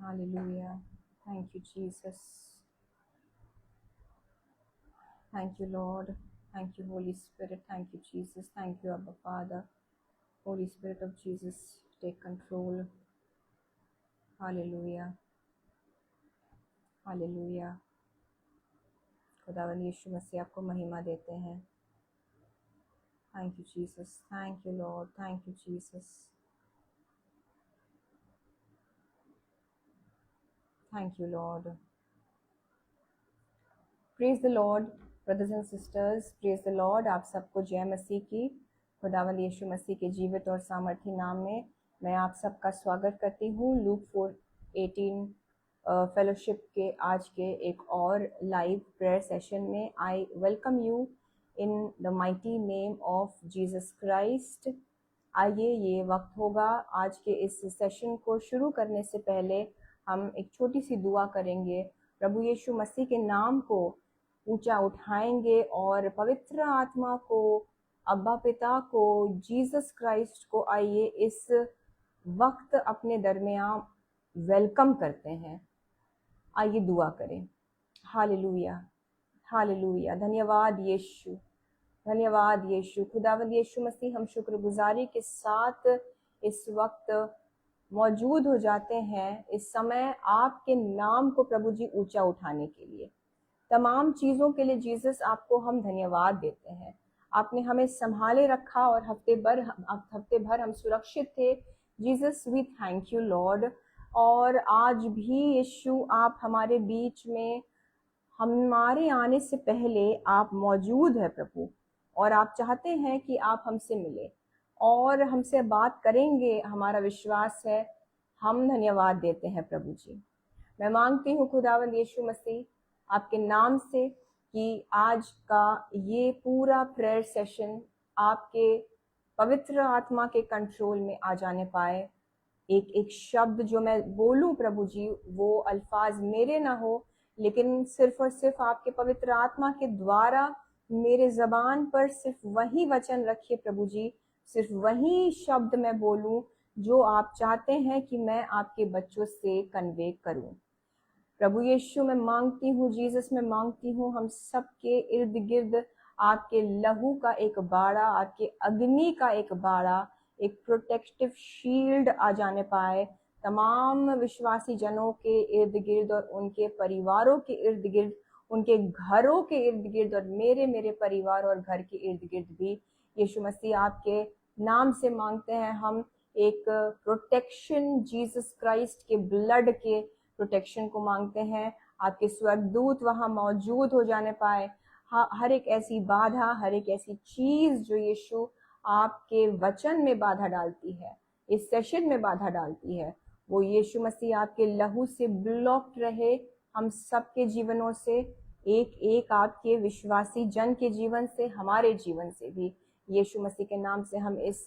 Hallelujah. Thank you, Jesus. Thank you, Lord. Thank you, Holy Spirit. Thank you, Jesus. Thank you, Abba Father. Holy Spirit of Jesus, take control. Hallelujah. Hallelujah. खुदावंद यीशु मसीह आपको महिमा देते हैं. Thank you, Jesus. Thank you, Lord. Thank you, Jesus. Thank you, Lord. Praise the Lord, brothers and sisters. Praise the Lord. आप सबको जय मसीह की. खुदावंद यीशु मसीह के जीवित और सामर्थी नाम में मैं आप सबका स्वागत करती हूँ. लूक 4:18 फेलोशिप के आज के एक और लाइव प्रेयर सेशन में I welcome you in the mighty name of Jesus Christ. आइए, ये वक्त होगा आज के इस सेशन को शुरू करने से पहले हम एक छोटी सी दुआ करेंगे. प्रभु यीशु मसीह के नाम को ऊंचा उठाएंगे और पवित्र आत्मा को, अब्बा पिता को, जीसस क्राइस्ट को आइए इस वक्त अपने दरमियान वेलकम करते हैं. आइए दुआ करें. Hallelujah, hallelujah. धन्यवाद यीशु, धन्यवाद यीशु. खुदावंद यीशु मसीह, हम शुक्रगुजारी के साथ इस वक्त मौजूद हो जाते हैं इस समय आपके नाम को प्रभु जी ऊंचा उठाने के लिए. तमाम चीज़ों के लिए जीसस आपको हम धन्यवाद देते हैं. आपने हमें संभाले रखा और हफ्ते भर हम सुरक्षित थे. Jesus we thank you Lord. और आज भी यीशु आप हमारे बीच में, हमारे आने से पहले आप मौजूद है प्रभु, और आप चाहते हैं कि आप हमसे मिले और हमसे बात करेंगे. हमारा विश्वास है. हम धन्यवाद देते हैं प्रभु जी. मैं मांगती हूँ खुदावंद यीशु मसीह आपके नाम से कि आज का ये पूरा प्रेयर सेशन आपके पवित्र आत्मा के कंट्रोल में आ जाने पाए. एक एक शब्द जो मैं बोलूं प्रभु जी, वो अल्फाज मेरे ना हो, लेकिन सिर्फ और सिर्फ आपके पवित्र आत्मा के द्वारा मेरे जबान पर सिर्फ वही वचन रखिए प्रभु जी. सिर्फ वही शब्द मैं बोलूं जो आप चाहते हैं कि मैं आपके बच्चों से कन्वे करूं. प्रभु यीशु मैं मांगती हूँ, जीसस मैं मांगती हूँ, हम सबके इर्द गिर्द आपके लहू का एक बाड़ा, आपके अग्नि का एक बाड़ा, एक प्रोटेक्टिव शील्ड आ जाने पाए तमाम विश्वासी जनों के इर्द गिर्द और उनके परिवारों के इर्द गिर्द, उनके घरों के इर्द गिर्द और मेरे परिवार और घर के इर्द गिर्द भी. यीशु मसीह आपके नाम से मांगते हैं हम एक प्रोटेक्शन, जीसस क्राइस्ट के ब्लड के प्रोटेक्शन को मांगते हैं. आपके स्वर्गदूत वहां मौजूद हो जाने पाए. हर एक ऐसी बाधा, हर एक ऐसी चीज जो यीशु आपके वचन में बाधा डालती है, इस सेशन में बाधा डालती है, वो यीशु मसीह आपके लहू से ब्लॉक्ड रहे. हम सबके जीवनों से, एक एक आपके विश्वासी जन के जीवन से, हमारे जीवन से भी. यीशु मसीह के नाम से हम इस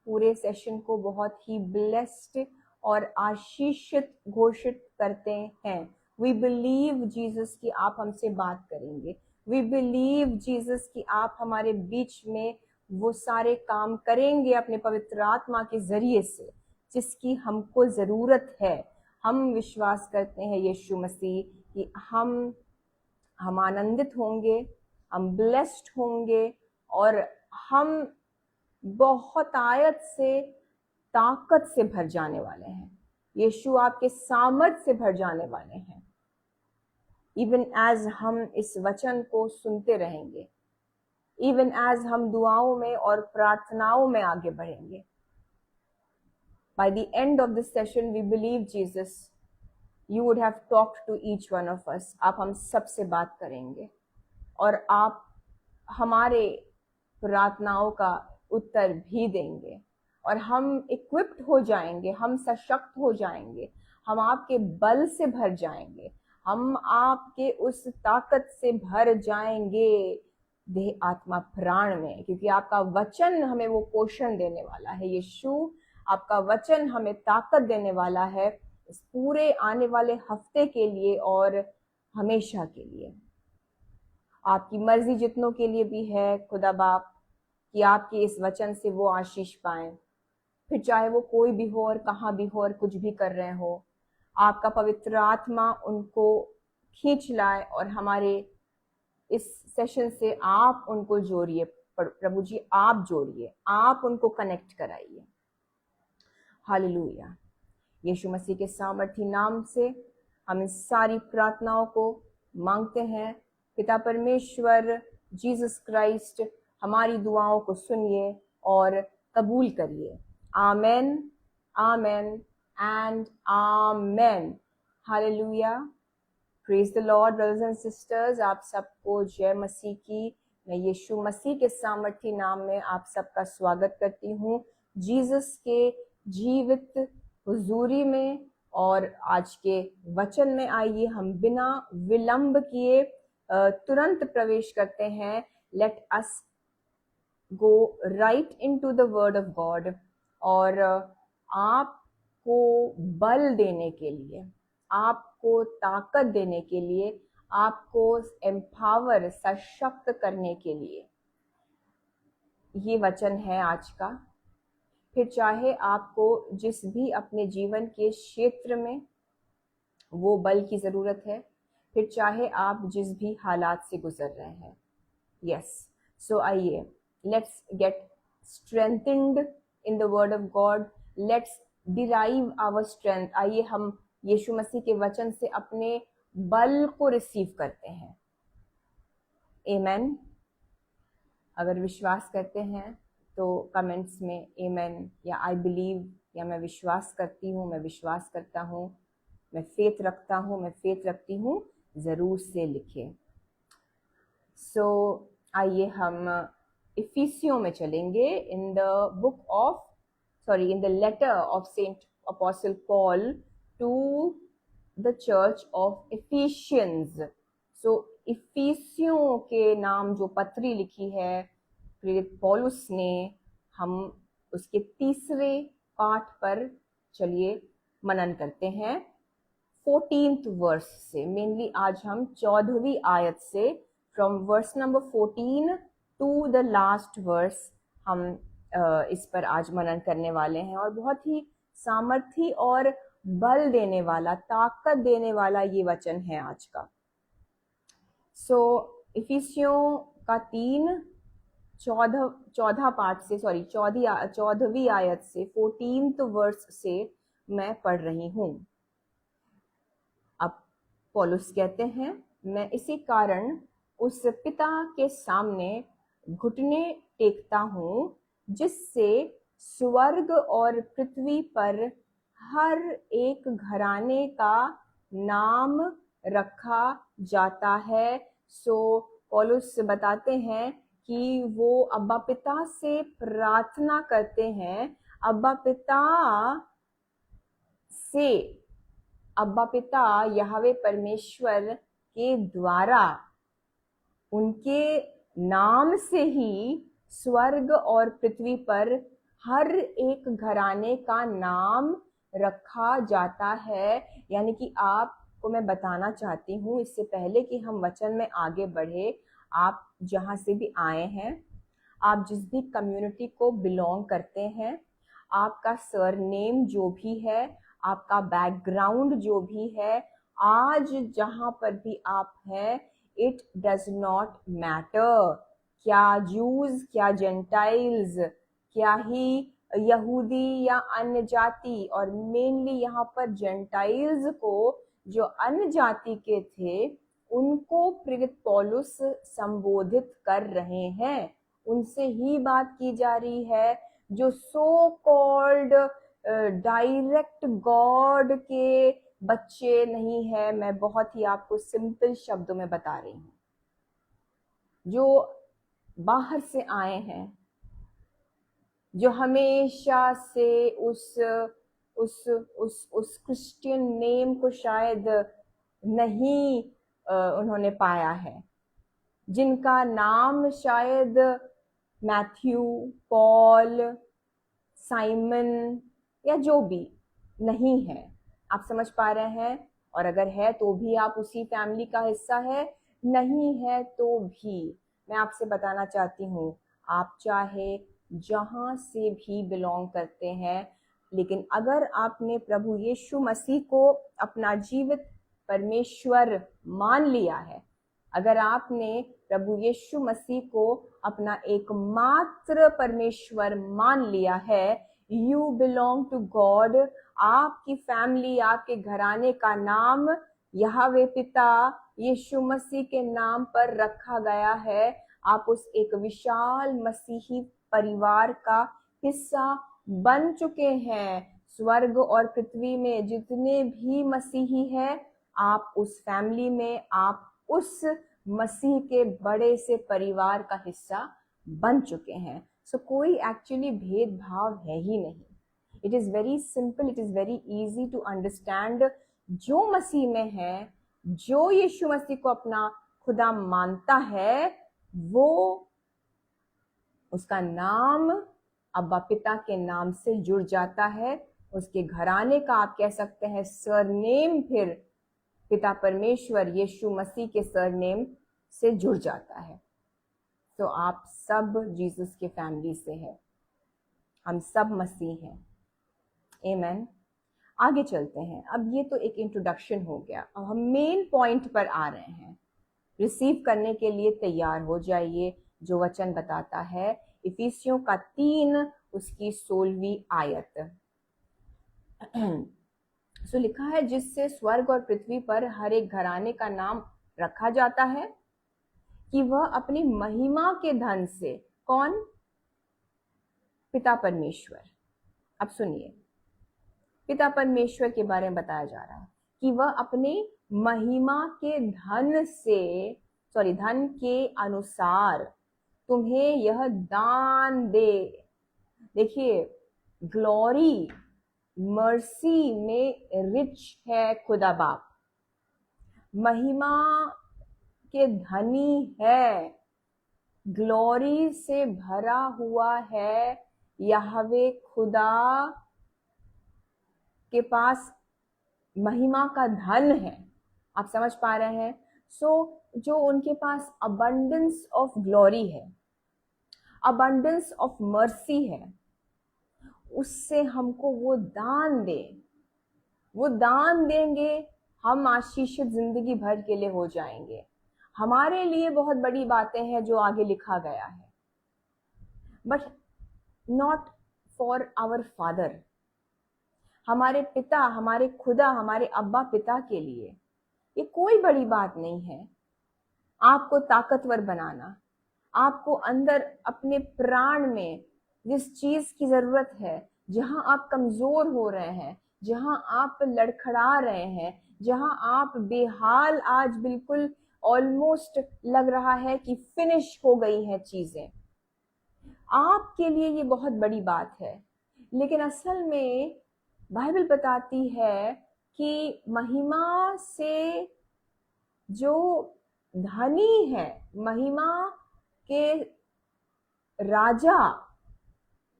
पूरे सेशन को बहुत ही ब्लेस्ड और आशीषित घोषित करते हैं. वी बिलीव जीसस कि आप हमसे बात करेंगे. वी बिलीव जीसस कि आप हमारे बीच में वो सारे काम करेंगे अपने पवित्र आत्मा के जरिए से जिसकी हमको जरूरत है. हम विश्वास करते हैं यीशु मसीह कि हम आनंदित होंगे, हम ब्लेस्ड होंगे और हम बहुत आयत से, ताकत से भर जाने वाले हैं. यीशु आपके सामर्थ से भर जाने वाले हैं. इवन एज हम इस वचन को सुनते रहेंगे, इवन एज हम दुआओं में और प्रार्थनाओं में आगे बढ़ेंगे. By the end of this session we believe Jesus you would have talked to each one of us. आप हम सब से बात करेंगे और आप हमारे प्रार्थनाओं का उत्तर भी देंगे और हम इक्विप्ड हो जाएंगे, हम सशक्त हो जाएंगे, हम आपके बल से भर जाएंगे, हम आपके उस ताकत से भर जाएंगे देह आत्मा प्राण में, क्योंकि आपका वचन हमें वो पोषण देने वाला है. यीशु आपका वचन हमें ताकत देने वाला है इस पूरे आने वाले हफ्ते के लिए और हमेशा के लिए. आपकी मर्जी जितनों के लिए भी है खुदा बाप कि आपके इस वचन से वो आशीष पाएं, फिर चाहे वो कोई भी हो और कहाँ भी हो और कुछ भी कर रहे हो. आपका पवित्र आत्मा उनको खींच लाए और हमारे इस सेशन से आप उनको जोड़िए प्रभु जी, आप जोड़िए, आप उनको कनेक्ट कराइए। हालेलुया। यीशु मसीह के सामर्थी नाम से हम इस सारी प्रार्थनाओं को मांगते हैं। पिता परमेश्वर जीसस क्राइस्ट, हमारी दुआओं को सुनिए और कबूल करिए। Amen, amen and amen. Hallelujah. Praise the Lord brothers and sisters, आप सबको जय मसीह की। मैं यीशु मसीह के सामर्थी नाम में आप सबका स्वागत करती हूँ जीसस के जीवित हुजूरी में। और आज के वचन में आइए हम बिना विलंब किए तुरंत प्रवेश करते हैं। Let us go right into the word of God. और आपको बल देने के लिए, आपको ताकत देने के लिए, आपको एम्पावर, सशक्त करने के लिए ये वचन है आज का। फिर चाहे आपको जिस भी अपने जीवन के क्षेत्र में वो बल की जरूरत है, फिर चाहे आप जिस भी हालात से गुजर रहे हैं, यस, सो आइए, let's get strengthened in the word of God, let's derive our strength. आइए हम यीशु मसीह के वचन से अपने बल को रिसीव करते हैं। आमेन। अगर विश्वास करते हैं तो कमेंट्स में आमेन या आई बिलीव या मैं विश्वास करती हूँ, मैं विश्वास करता हूँ, मैं फेथ रखता हूँ, मैं फेथ रखती हूँ जरूर से लिखें। सो आइए हम इफिसियों में चलेंगे। In the letter of Saint apostle Paul to the church of Ephesians. So इफिसियों के नाम जो पत्री लिखी है प्रेरित पौलुस ने, हम उसके तीसरे पाठ पर चलिए मनन करते हैं 14th वर्स से। मेनली आज हम 14वीं आयत से from verse number 14 to the last verse हम इस पर आज मनन करने वाले हैं। और बहुत ही सामर्थी और बल देने वाला, ताकत देने वाला ये वचन है आज का। सो इफिसियों का 14 पाठ से, 14वीं आयत से 14th वर्स से मैं पढ़ रही हूँ। अब पौलुस कहते हैं, मैं इसी कारण उस पिता के सामने घुटने टेकता हूँ जिससे स्वर्ग और पृथ्वी पर हर एक घराने का नाम रखा जाता है। सो पौलुस बताते हैं कि वो अब्बा पिता से प्रार्थना करते हैं, अब्बा पिता यहोवा परमेश्वर के द्वारा, उनके नाम से ही स्वर्ग और पृथ्वी पर हर एक घराने का नाम रखा जाता है। यानी कि आपको मैं बताना चाहती हूँ, इससे पहले कि हम वचन में आगे बढ़े, आप जहाँ से भी आए हैं, आप जिस भी कम्युनिटी को बिलोंग करते हैं, आपका सरनेम जो भी है, आपका बैकग्राउंड जो भी है, आज जहाँ पर भी आप हैं, इट डज नॉट मैटर। क्या जूज, क्या जेंटाइल्स, क्या ही यहूदी या अन्य जाति, और मेनली यहाँ पर जेंटाइल्स को, जो अन्य जाति के थे, उनको प्रेरित पौलुस संबोधित कर रहे हैं। उनसे ही बात की जा रही है जो सो कॉल्ड डायरेक्ट गॉड के बच्चे नहीं है। मैं बहुत ही आपको सिंपल शब्दों में बता रही हूँ, जो बाहर से आए हैं, जो हमेशा से उस क्रिश्चियन नेम को शायद नहीं उन्होंने पाया है, जिनका नाम शायद मैथ्यू, पॉल, साइमन या जो भी नहीं है। आप समझ पा रहे हैं? और अगर है तो भी आप उसी फैमिली का हिस्सा है, नहीं है तो भी मैं आपसे बताना चाहती हूँ, आप चाहे जहां से भी बिलोंग करते हैं, लेकिन अगर आपने प्रभु यीशु मसीह को अपना जीवित परमेश्वर मान लिया है, अगर आपने प्रभु यीशु मसीह को अपना एकमात्र परमेश्वर मान लिया है, यू बिलोंग टू गॉड। आपकी फैमिली, आपके घराने का नाम यहोवा पिता यीशु मसीह के नाम पर रखा गया है। आप उस एक विशाल मसीही परिवार का हिस्सा बन चुके हैं। स्वर्ग और पृथ्वी में जितने भी मसीही हैं, आप उस फैमिली में, आप उस मसीह के बड़े से परिवार का हिस्सा बन चुके हैं। सो कोई एक्चुअली भेदभाव है ही नहीं। It is very simple, it is very easy to understand. जो मसीह में है, जो यीशु मसीह को अपना खुदा मानता है, वो उसका नाम अब्बा पिता के नाम से जुड़ जाता है। उसके घराने का आप कह सकते हैं सरनेम फिर पिता परमेश्वर यीशु मसीह के सरनेम से जुड़ जाता है। तो आप सब जीसस के फैमिली से हैं, हम सब मसीह हैं। आमीन। आगे चलते हैं। अब ये तो एक इंट्रोडक्शन हो गया, अब हम मेन पॉइंट पर आ रहे हैं। रिसीव करने के लिए तैयार हो जाइए। जो वचन बताता है इफिसियों का 3 उसकी 16वीं आयत। सो लिखा है, जिससे स्वर्ग और पृथ्वी पर हर एक घराने का नाम रखा जाता है कि वह अपनी महिमा के धन से, कौन? पिता परमेश्वर। अब सुनिए, पिता परमेश्वर के बारे में बताया जा रहा है कि वह अपने महिमा के धन से, धन के अनुसार तुम्हें यह दान दे। देखिए, ग्लोरी, मर्सी में रिच है खुदा बाप, महिमा के धनी है, ग्लोरी से भरा हुआ है। यहोवे खुदा के पास महिमा का धन है। आप समझ पा रहे हैं? जो उनके पास अबंडेंस ऑफ ग्लोरी है, अबंडेंस ऑफ मर्सी है, उससे हमको वो दान दे, वो दान देंगे, हम आशीषित जिंदगी भर के लिए हो जाएंगे। हमारे लिए बहुत बड़ी बातें हैं जो आगे लिखा गया है, but not for our father. हमारे पिता, हमारे खुदा, हमारे अब्बा पिता के लिए ये कोई बड़ी बात नहीं है आपको ताकतवर बनाना। आपको अंदर अपने प्राण में जिस चीज की जरूरत है, जहां आप कमजोर हो रहे हैं, जहां आप लड़खड़ा रहे हैं, जहां आप बेहाल, आज बिल्कुल ऑलमोस्ट लग रहा है कि फिनिश हो गई हैं चीजें, आपके लिए ये बहुत बड़ी बात है। लेकिन असल में बाइबल बताती है कि महिमा से जो धनी है, महिमा के राजा,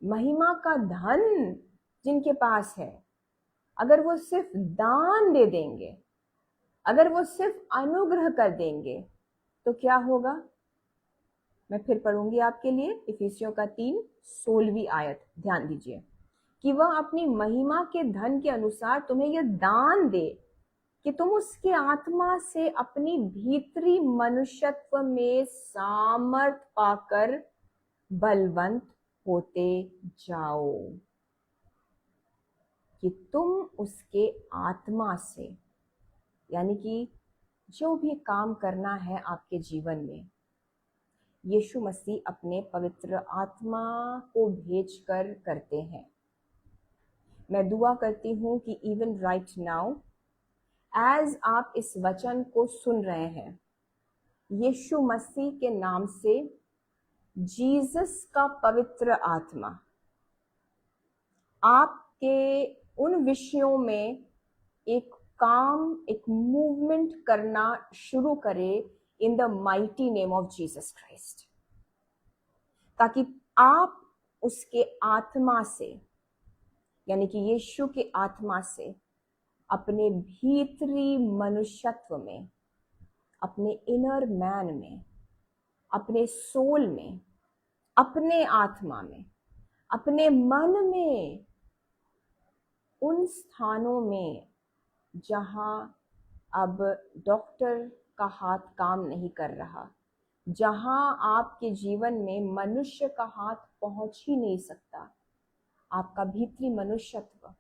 महिमा का धन जिनके पास है, अगर वो सिर्फ दान दे देंगे, अगर वो सिर्फ अनुग्रह कर देंगे, तो क्या होगा? मैं फिर पढ़ूंगी आपके लिए इफिसियों का 3 16वीं आयत। ध्यान दीजिए कि वह अपनी महिमा के धन के अनुसार तुम्हें यह दान दे कि तुम उसके आत्मा से अपनी भीतरी मनुष्यत्व में सामर्थ पाकर बलवंत होते जाओ। कि तुम उसके आत्मा से, यानी कि जो भी काम करना है आपके जीवन में, यीशु मसीह अपने पवित्र आत्मा को भेजकर करते हैं। मैं दुआ करती हूं कि इवन राइट नाउ एज आप इस वचन को सुन रहे हैं, यीशु मसीह के नाम से जीसस का पवित्र आत्मा आपके उन विषयों में एक काम, एक मूवमेंट करना शुरू करे इन the mighty name of Jesus Christ, ताकि आप उसके आत्मा से, यानी कि यीशु के आत्मा से अपने भीतरी मनुष्यत्व में, अपने इनर मैन में, अपने सोल में, अपने आत्मा में, अपने मन में उन स्थानों में जहाँ अब डॉक्टर का हाथ काम नहीं कर रहा, जहाँ आपके जीवन में मनुष्य का हाथ पहुंच ही नहीं सकता, आपका भीतरी मनुष्यत्व,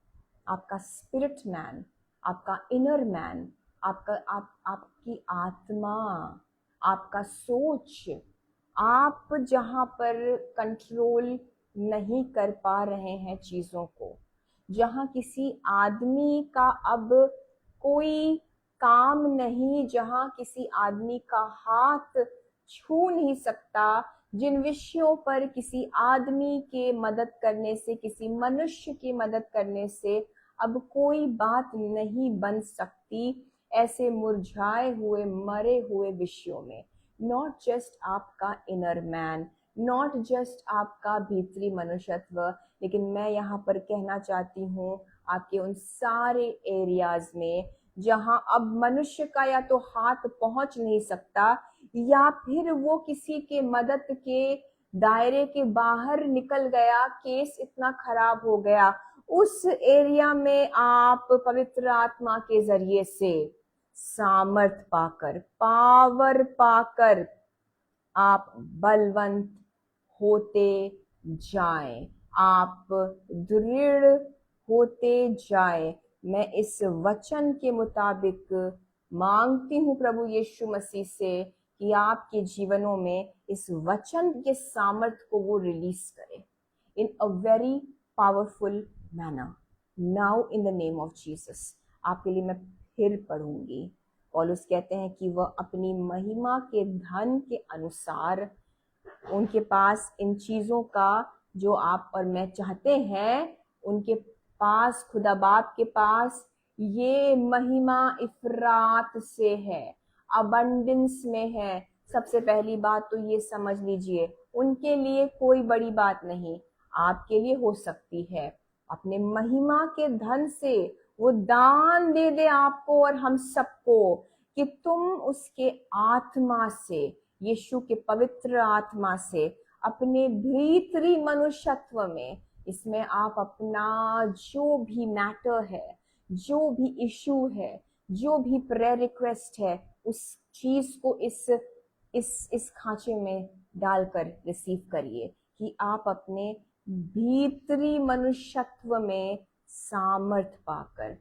आपका स्पिरिट मैन, आपका इनर मैन, आपकी आत्मा, आपका सोच, आप जहाँ पर कंट्रोल नहीं कर पा रहे हैं चीजों को, जहाँ किसी आदमी का अब कोई काम नहीं, जहाँ किसी आदमी का हाथ छू नहीं सकता, जिन विषयों पर किसी आदमी के मदद करने से, किसी मनुष्य की मदद करने से अब कोई बात नहीं बन सकती, ऐसे मुरझाए हुए मरे हुए विषयों में, नॉट जस्ट आपका इनर मैन, नॉट जस्ट आपका भीतरी मनुष्यत्व, लेकिन मैं यहाँ पर कहना चाहती हूँ आपके उन सारे एरियाज में जहाँ अब मनुष्य का या तो हाथ पहुंच नहीं सकता, या फिर वो किसी के मदद के दायरे के बाहर निकल गया, केस इतना खराब हो गया, उस एरिया में आप पवित्र आत्मा के जरिए से सामर्थ पाकर, पावर पाकर आप बलवंत होते जाएं, आप दृढ़ होते जाएं। मैं इस वचन के मुताबिक मांगती हूँ प्रभु यीशु मसीह से कि आपके जीवनों में इस वचन के सामर्थ को वो रिलीज करे in a very powerful manner now in the name of Jesus. आपके लिए मैं फिर पढ़ूंगी। पौलुस कहते हैं कि वह अपनी महिमा के धन के अनुसार, उनके पास इन चीजों का जो आप और मैं चाहते हैं, उनके पास, खुदा बाप के पास ये महिमा इफरात से है, अबंडेंस में है। सबसे पहली बात तो ये समझ लीजिए, उनके लिए कोई बड़ी बात नहीं, आपके लिए हो सकती है। अपने महिमा के धन से वो दान दे दे आपको और हम सबको, कि तुम उसके आत्मा से, यीशु के पवित्र आत्मा से, अपने भीतरी मनुष्यत्व में, इसमें आप अपना जो भी मैटर है, जो भी इशू है, जो भी प्रेयर रिक्वेस्ट है, उस चीज को इस खांचे में डालकर रिसीव करिए कि आप अपने भीतरी मनुष्यत्व में सामर्थ पाकर,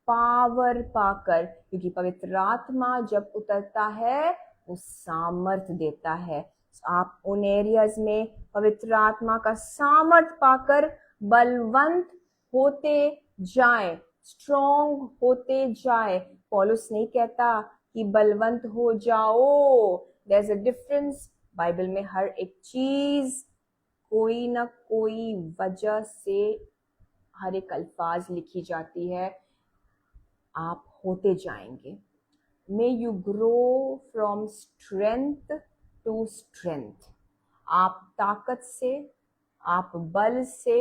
पावर पाकर, क्योंकि पवित्र आत्मा जब उतरता है वो सामर्थ देता है। आप उन एरियाज में पवित्र आत्मा का सामर्थ पाकर बलवंत होते जाएं, स्ट्रॉन्ग होते जाए। पौलुस नहीं कहता कि बलवंत हो जाओ, there is a difference. Bible में हर एक चीज कोई ना कोई वजह से हर एक अल्फाज लिखी जाती है। आप होते जाएंगे। May you grow from strength to strength. आप ताकत से, आप बल से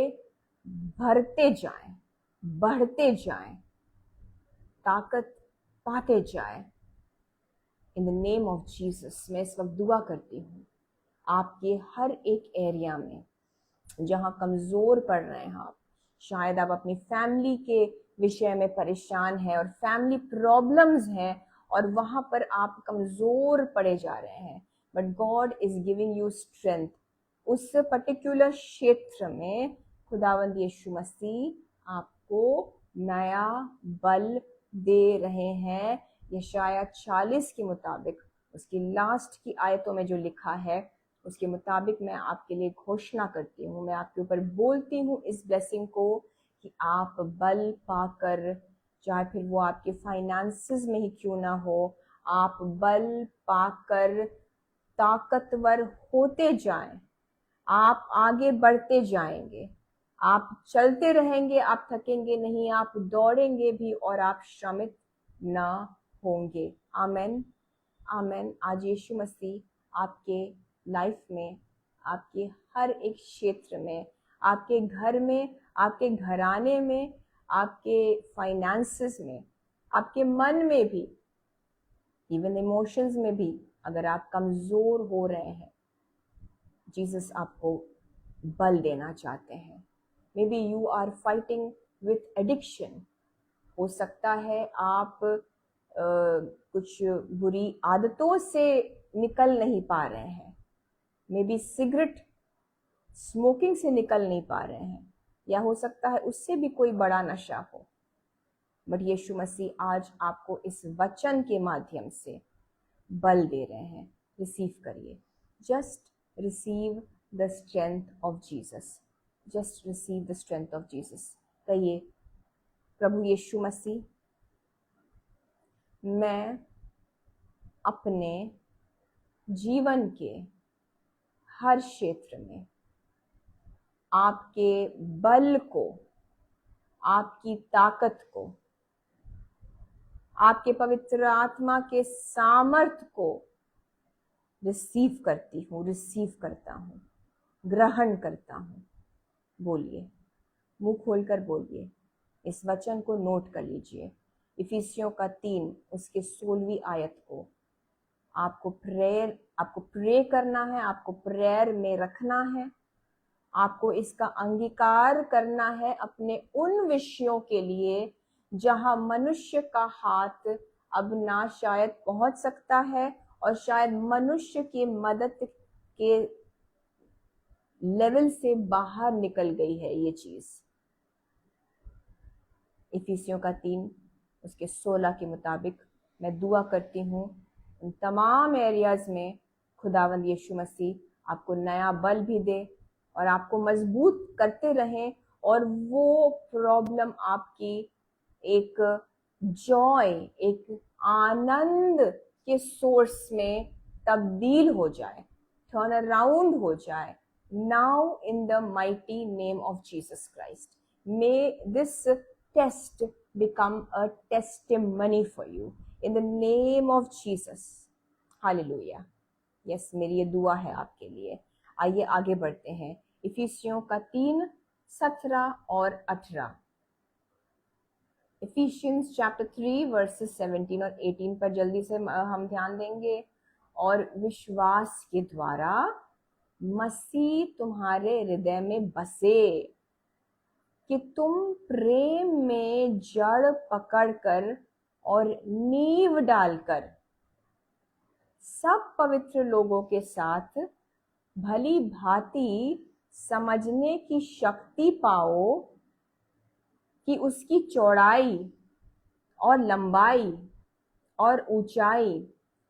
भरते जाएं, बढ़ते जाएं, ताकत पाते जाएं। इन द नेम ऑफ जीसस मैं इस वक्त दुआ करती हूँ आपके हर एक एरिया में जहाँ कमजोर पड़ रहे हैं आप। शायद आप अपनी फैमिली के विषय में परेशान हैं और फैमिली प्रॉब्लम्स हैं और वहां पर आप कमजोर पड़े जा रहे हैं, but God is giving you strength. उस पर्टिकुलर क्षेत्र में खुदावंद यीशु मसीह आपको नया बल दे रहे हैं। यशाया 40 के मुताबिक, उसकी लास्ट की आयतों में जो लिखा है उसके मुताबिक मैं आपके लिए घोषणा करती हूँ, मैं आपके ऊपर बोलती हूँ इस ब्लेसिंग को कि आप बल पाकर, चाहे फिर वो आपके फाइनेंसेस में ही क्यों ना हो, आप बल पाकर ताकतवर होते जाएं। आप आगे बढ़ते जाएंगे, आप चलते रहेंगे, आप थकेंगे नहीं, आप दौड़ेंगे भी और आप श्रमित ना होंगे। आमेन, आमेन। आज यीशु मसीह आपके लाइफ में, आपके हर एक क्षेत्र में, आपके घर में, आपके घराने में, आपके फाइनेंसेस में, आपके मन में भी, इवन इमोशंस में भी अगर आप कमजोर हो रहे हैं, जीसस आपको बल देना चाहते हैं। Maybe you are fighting with addiction. हो सकता है आप कुछ बुरी आदतों से निकल नहीं पा रहे हैं, मे बी सिगरेट स्मोकिंग से निकल नहीं पा रहे हैं, या हो सकता है उससे भी कोई बड़ा नशा हो। बट यीशु मसीह आज आपको इस वचन के माध्यम से बल दे रहे हैं। रिसीव करिए, just receive the strength of Jesus, just receive the strength of Jesus. कहिए, प्रभु यीशु मसीह, मैं अपने जीवन के हर क्षेत्र में आपके बल को, आपकी ताकत को, आपके पवित्र आत्मा के सामर्थ को रिसीव करती हूँ, रिसीव करता हूँ, ग्रहण करता हूँ। बोलिए, मुंह खोलकर बोलिए, इस वचन को नोट कर लीजिए। इफिसियों का 3 उसके 16वीं आयत को आपको प्रे करना है, आपको प्रेयर में रखना है, आपको इसका अंगीकार करना है अपने उन विषयों के लिए जहां मनुष्य का हाथ अब ना शायद पहुंच सकता है, और शायद मनुष्य की मदद के लेवल से बाहर निकल गई है ये चीज। इफिसियों का 3 उसके 16 के मुताबिक मैं दुआ करती हूँ उन तमाम एरियाज में खुदावंद यीशु मसीह आपको नया बल भी दे और आपको मजबूत करते रहें, और वो प्रॉब्लम आपकी एक जॉय, एक आनंद के सोर्स में तब्दील हो जाए, टर्न अराउंड हो जाए। Now in the mighty name of Jesus Christ, may this test become a testimony for you in the name of Jesus. Hallelujah. Yes, मेरी ये दुआ है आपके लिए। आइए आगे बढ़ते हैं। इफिसियों का 3, 17 और 18। Ephesians chapter 3 verses 17 और 18 पर जल्दी से हम ध्यान देंगे। और विश्वास के द्वारा मसीह तुम्हारे हृदय में बसे कि तुम प्रेम में जड़ पकड़कर और नींव डालकर सब पवित्र लोगों के साथ भली भांति समझने की शक्ति पाओ कि उसकी चौड़ाई और लंबाई और ऊंचाई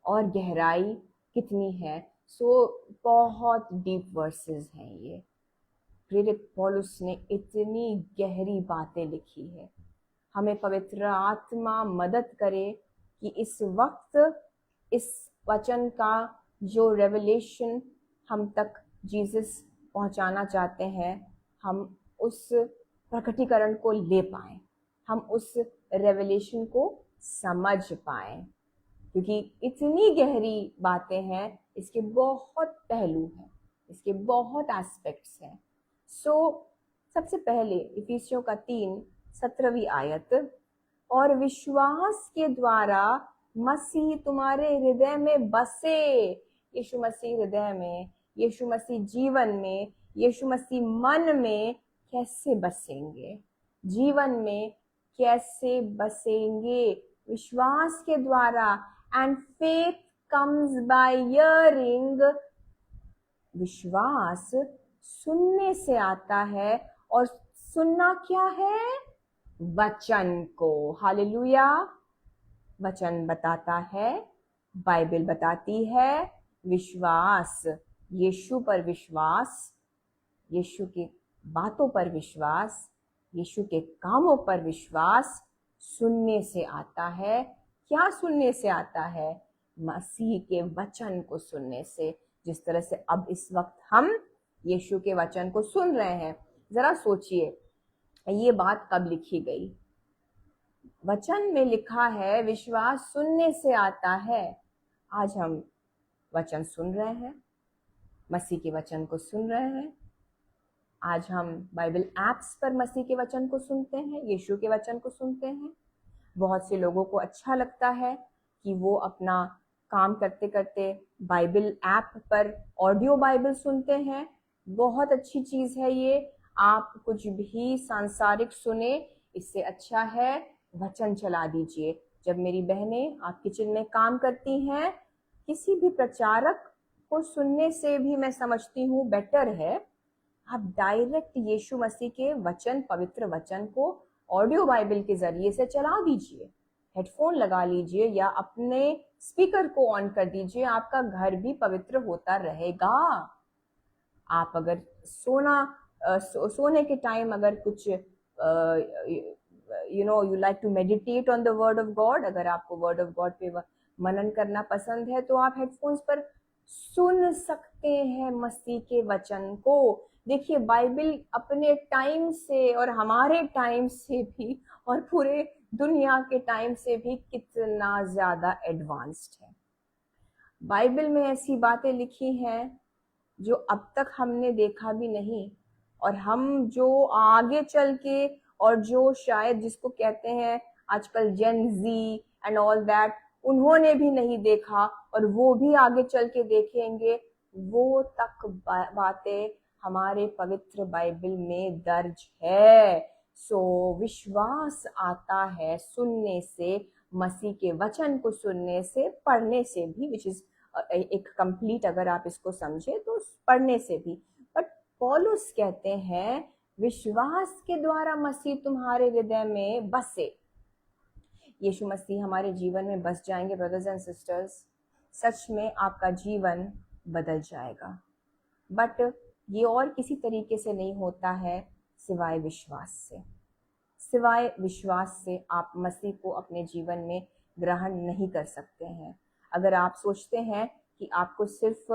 और गहराई कितनी है। बहुत डीप वर्सेस हैं ये। प्रेरित पौलुस ने इतनी गहरी बातें लिखी है। हमें पवित्र आत्मा मदद करे कि इस वक्त इस वचन का जो रेवलेशन हम तक जीसस पहुंचाना चाहते हैं, हम उस प्रकटीकरण को ले पाएं, हम उस रेवलेशन को समझ पाएं, क्योंकि इतनी गहरी बातें हैं, इसके बहुत पहलू हैं, इसके बहुत एस्पेक्ट्स हैं। सबसे पहले इफिसियों का 3, 17वीं आयत, और विश्वास के द्वारा मसीह तुम्हारे हृदय में बसे। यीशु मसीह हृदय में, यीशु मसीह जीवन में, यीशु मसीह मन में कैसे बसेंगे, जीवन में कैसे बसेंगे? विश्वास के द्वारा। And faith comes by hearing, विश्वास सुनने से आता है, और सुनना क्या है? वचन को। हालेलुया। वचन बताता है, बाइबल बताती है, विश्वास, यीशु पर विश्वास, यीशु की बातों पर विश्वास, यीशु के कामों पर विश्वास सुनने से आता है। क्या सुनने से आता है? मसीह के वचन को सुनने से। जिस तरह से अब इस वक्त हम यीशु के वचन को सुन रहे हैं, जरा सोचिए ये बात कब लिखी गई? वचन में लिखा है विश्वास सुनने से आता है। आज हम वचन सुन रहे हैं, मसीह के वचन को सुन रहे हैं। आज हम बाइबल एप्स पर मसीह के वचन को सुनते हैं, यीशु के वचन को सुनते हैं। बहुत से लोगों को अच्छा लगता है कि वो अपना काम करते करते बाइबल ऐप पर ऑडियो बाइबल सुनते हैं। बहुत अच्छी चीज़ है ये। आप कुछ भी सांसारिक सुने इससे अच्छा है वचन चला दीजिए। जब मेरी बहनें आप किचन में काम करती हैं, किसी भी प्रचारक को सुनने से भी मैं समझती हूँ बेटर है आप डायरेक्ट यीशु मसीह के वचन, पवित्र वचन को ऑडियो बाइबल के जरिए से चला दीजिए। हेडफोन लगा लीजिए या अपने स्पीकर को ऑन कर दीजिए, आपका घर भी पवित्र होता रहेगा। आप अगर सोने के टाइम अगर कुछ you like to meditate on the word of God, अगर आपको वर्ड ऑफ गॉड पे मनन करना पसंद है तो आप हेडफोन्स पर सुन सकते हैं मसीह के वचन को। देखिए बाइबल अपने टाइम से और हमारे टाइम से भी और पूरे दुनिया के टाइम से भी कितना ज्यादा एडवांस्ड है। बाइबल में ऐसी बातें लिखी हैं जो अब तक हमने देखा भी नहीं, और हम जो आगे चल के और जो शायद जिसको कहते हैं आजकल जेन जी एंड ऑल दैट, उन्होंने भी नहीं देखा और वो भी आगे चल के देखेंगे, वो तक बातें हमारे पवित्र बाइबल में दर्ज है। सो विश्वास आता है सुनने से, मसीह के वचन को सुनने से, पढ़ने से भी, विच इज एक कंप्लीट अगर आप इसको समझे तो पढ़ने से भी। बट पौलुस कहते हैं विश्वास के द्वारा मसीह तुम्हारे हृदय में बसे। यीशु मसीह हमारे जीवन में बस जाएंगे ब्रदर्स एंड सिस्टर्स, सच में आपका जीवन बदल जाएगा। बट ये और किसी तरीके से नहीं होता है सिवाय विश्वास से। सिवाय विश्वास से आप मसीह को अपने जीवन में ग्रहण नहीं कर सकते हैं। अगर आप सोचते हैं कि आपको सिर्फ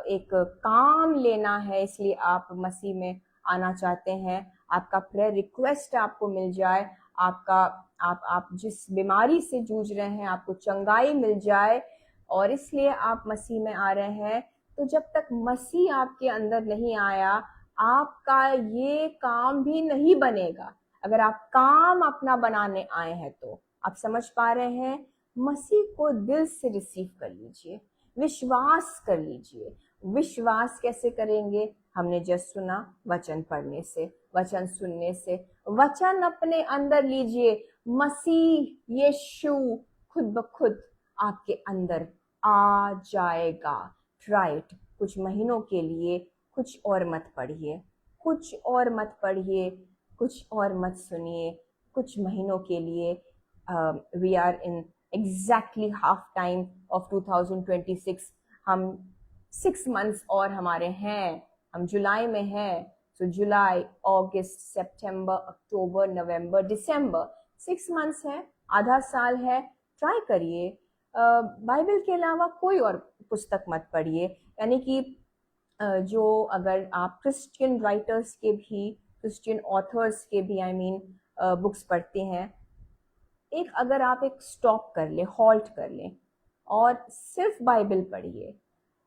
एक काम लेना है इसलिए आप मसीह में आना चाहते हैं, आपका प्रेयर रिक्वेस्ट आपको मिल जाए, आप जिस बीमारी से जूझ रहे हैं आपको चंगाई मिल जाए और इसलिए आप मसीह में आ रहे हैं, तो जब तक मसीह आपके अंदर नहीं आया आपका ये काम भी नहीं बनेगा। अगर आप काम अपना बनाने आए हैं तो आप समझ पा रहे हैं, मसीह को दिल से रिसीव कर लीजिए, विश्वास कर लीजिए। विश्वास कैसे करेंगे? हमने जस्ट सुना, वचन पढ़ने से, वचन सुनने से। वचन अपने अंदर लीजिए, मसीह यीशु खुद ब खुद आपके अंदर आ जाएगा। राइट, कुछ महीनों के लिए कुछ और मत पढ़िए, कुछ और मत पढ़िए, कुछ और मत सुनिए। कुछ महीनों के लिए we are in exactly half time of 2026। हम 6 मंथ्स और हमारे हैं, हम जुलाई में हैं। सो जुलाई, अगस्त, सितंबर, अक्टूबर, नवंबर, दिसंबर, 6 मंथ्स है, आधा साल है। ट्राई करिए, बाइबल के अलावा कोई और पुस्तक मत पढ़िए। यानी कि जो अगर आप क्रिश्चियन राइटर्स के भी, क्रिश्चियन ऑथर्स के भी बुक्स पढ़ते हैं, एक अगर आप एक स्टॉप कर ले, हॉल्ट कर ले और सिर्फ बाइबल पढ़िए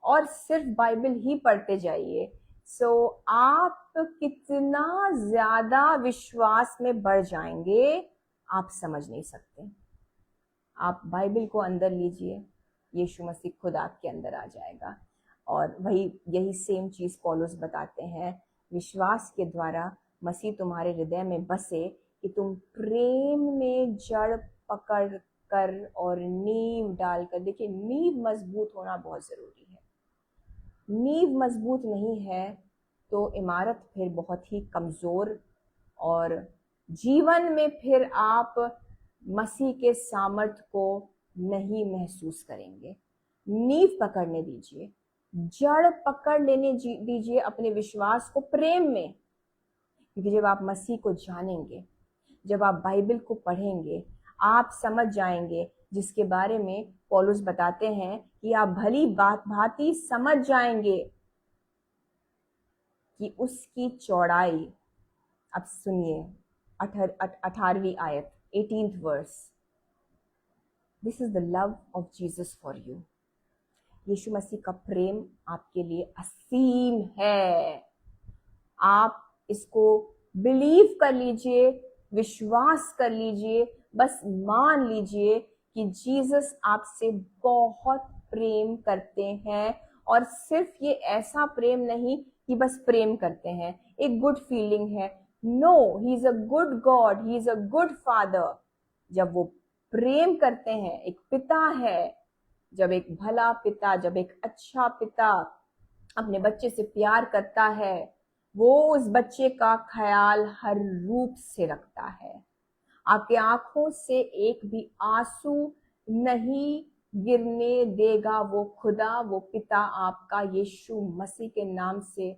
और सिर्फ बाइबल ही पढ़ते जाइए, सो आप कितना ज्यादा विश्वास में बढ़ जाएंगे आप समझ नहीं सकते। आप बाइबल को अंदर लीजिए, यीशु मसीह खुद आपके अंदर आ जाएगा। और यही सेम चीज पौलुस बताते हैं, विश्वास के द्वारा मसीह तुम्हारे हृदय में बसे कि तुम प्रेम में जड़ पकड़ कर और नींव डालकर। देखिए, नींव मजबूत होना बहुत जरूरी है। नींव मजबूत नहीं है तो इमारत फिर बहुत ही कमजोर, और जीवन में फिर आप मसीह के सामर्थ को नहीं महसूस करेंगे। नींव पकड़ने दीजिए, जड़ पकड़ लेने दीजिए अपने विश्वास को प्रेम में। क्योंकि जब आप मसीह को जानेंगे, जब आप बाइबल को पढ़ेंगे, आप समझ जाएंगे, जिसके बारे में पौलुस बताते हैं कि आप भली भांति समझ जाएंगे कि उसकी चौड़ाई। अब सुनिए 18वीं आयत, 18th verse, this is the love of Jesus for you. यीशु मसीह का प्रेम आपके लिए असीम है। आप इसको बिलीव कर लीजिए, विश्वास कर लीजिए, बस मान लीजिए कि जीसस आपसे बहुत प्रेम करते हैं। और सिर्फ ये ऐसा प्रेम नहीं कि बस प्रेम करते हैं, एक गुड फीलिंग है। No, he is a good God, he is a good father. जब वो प्रेम करते हैं, एक पिता है, जब एक भला पिता, जब एक अच्छा पिता अपने बच्चे से प्यार करता है, वो उस बच्चे का ख्याल हर रूप से रखता है। आपके आंखों से एक भी आंसू नहीं गिरने देगा वो खुदा, वो पिता आपका। यीशु मसीह के नाम से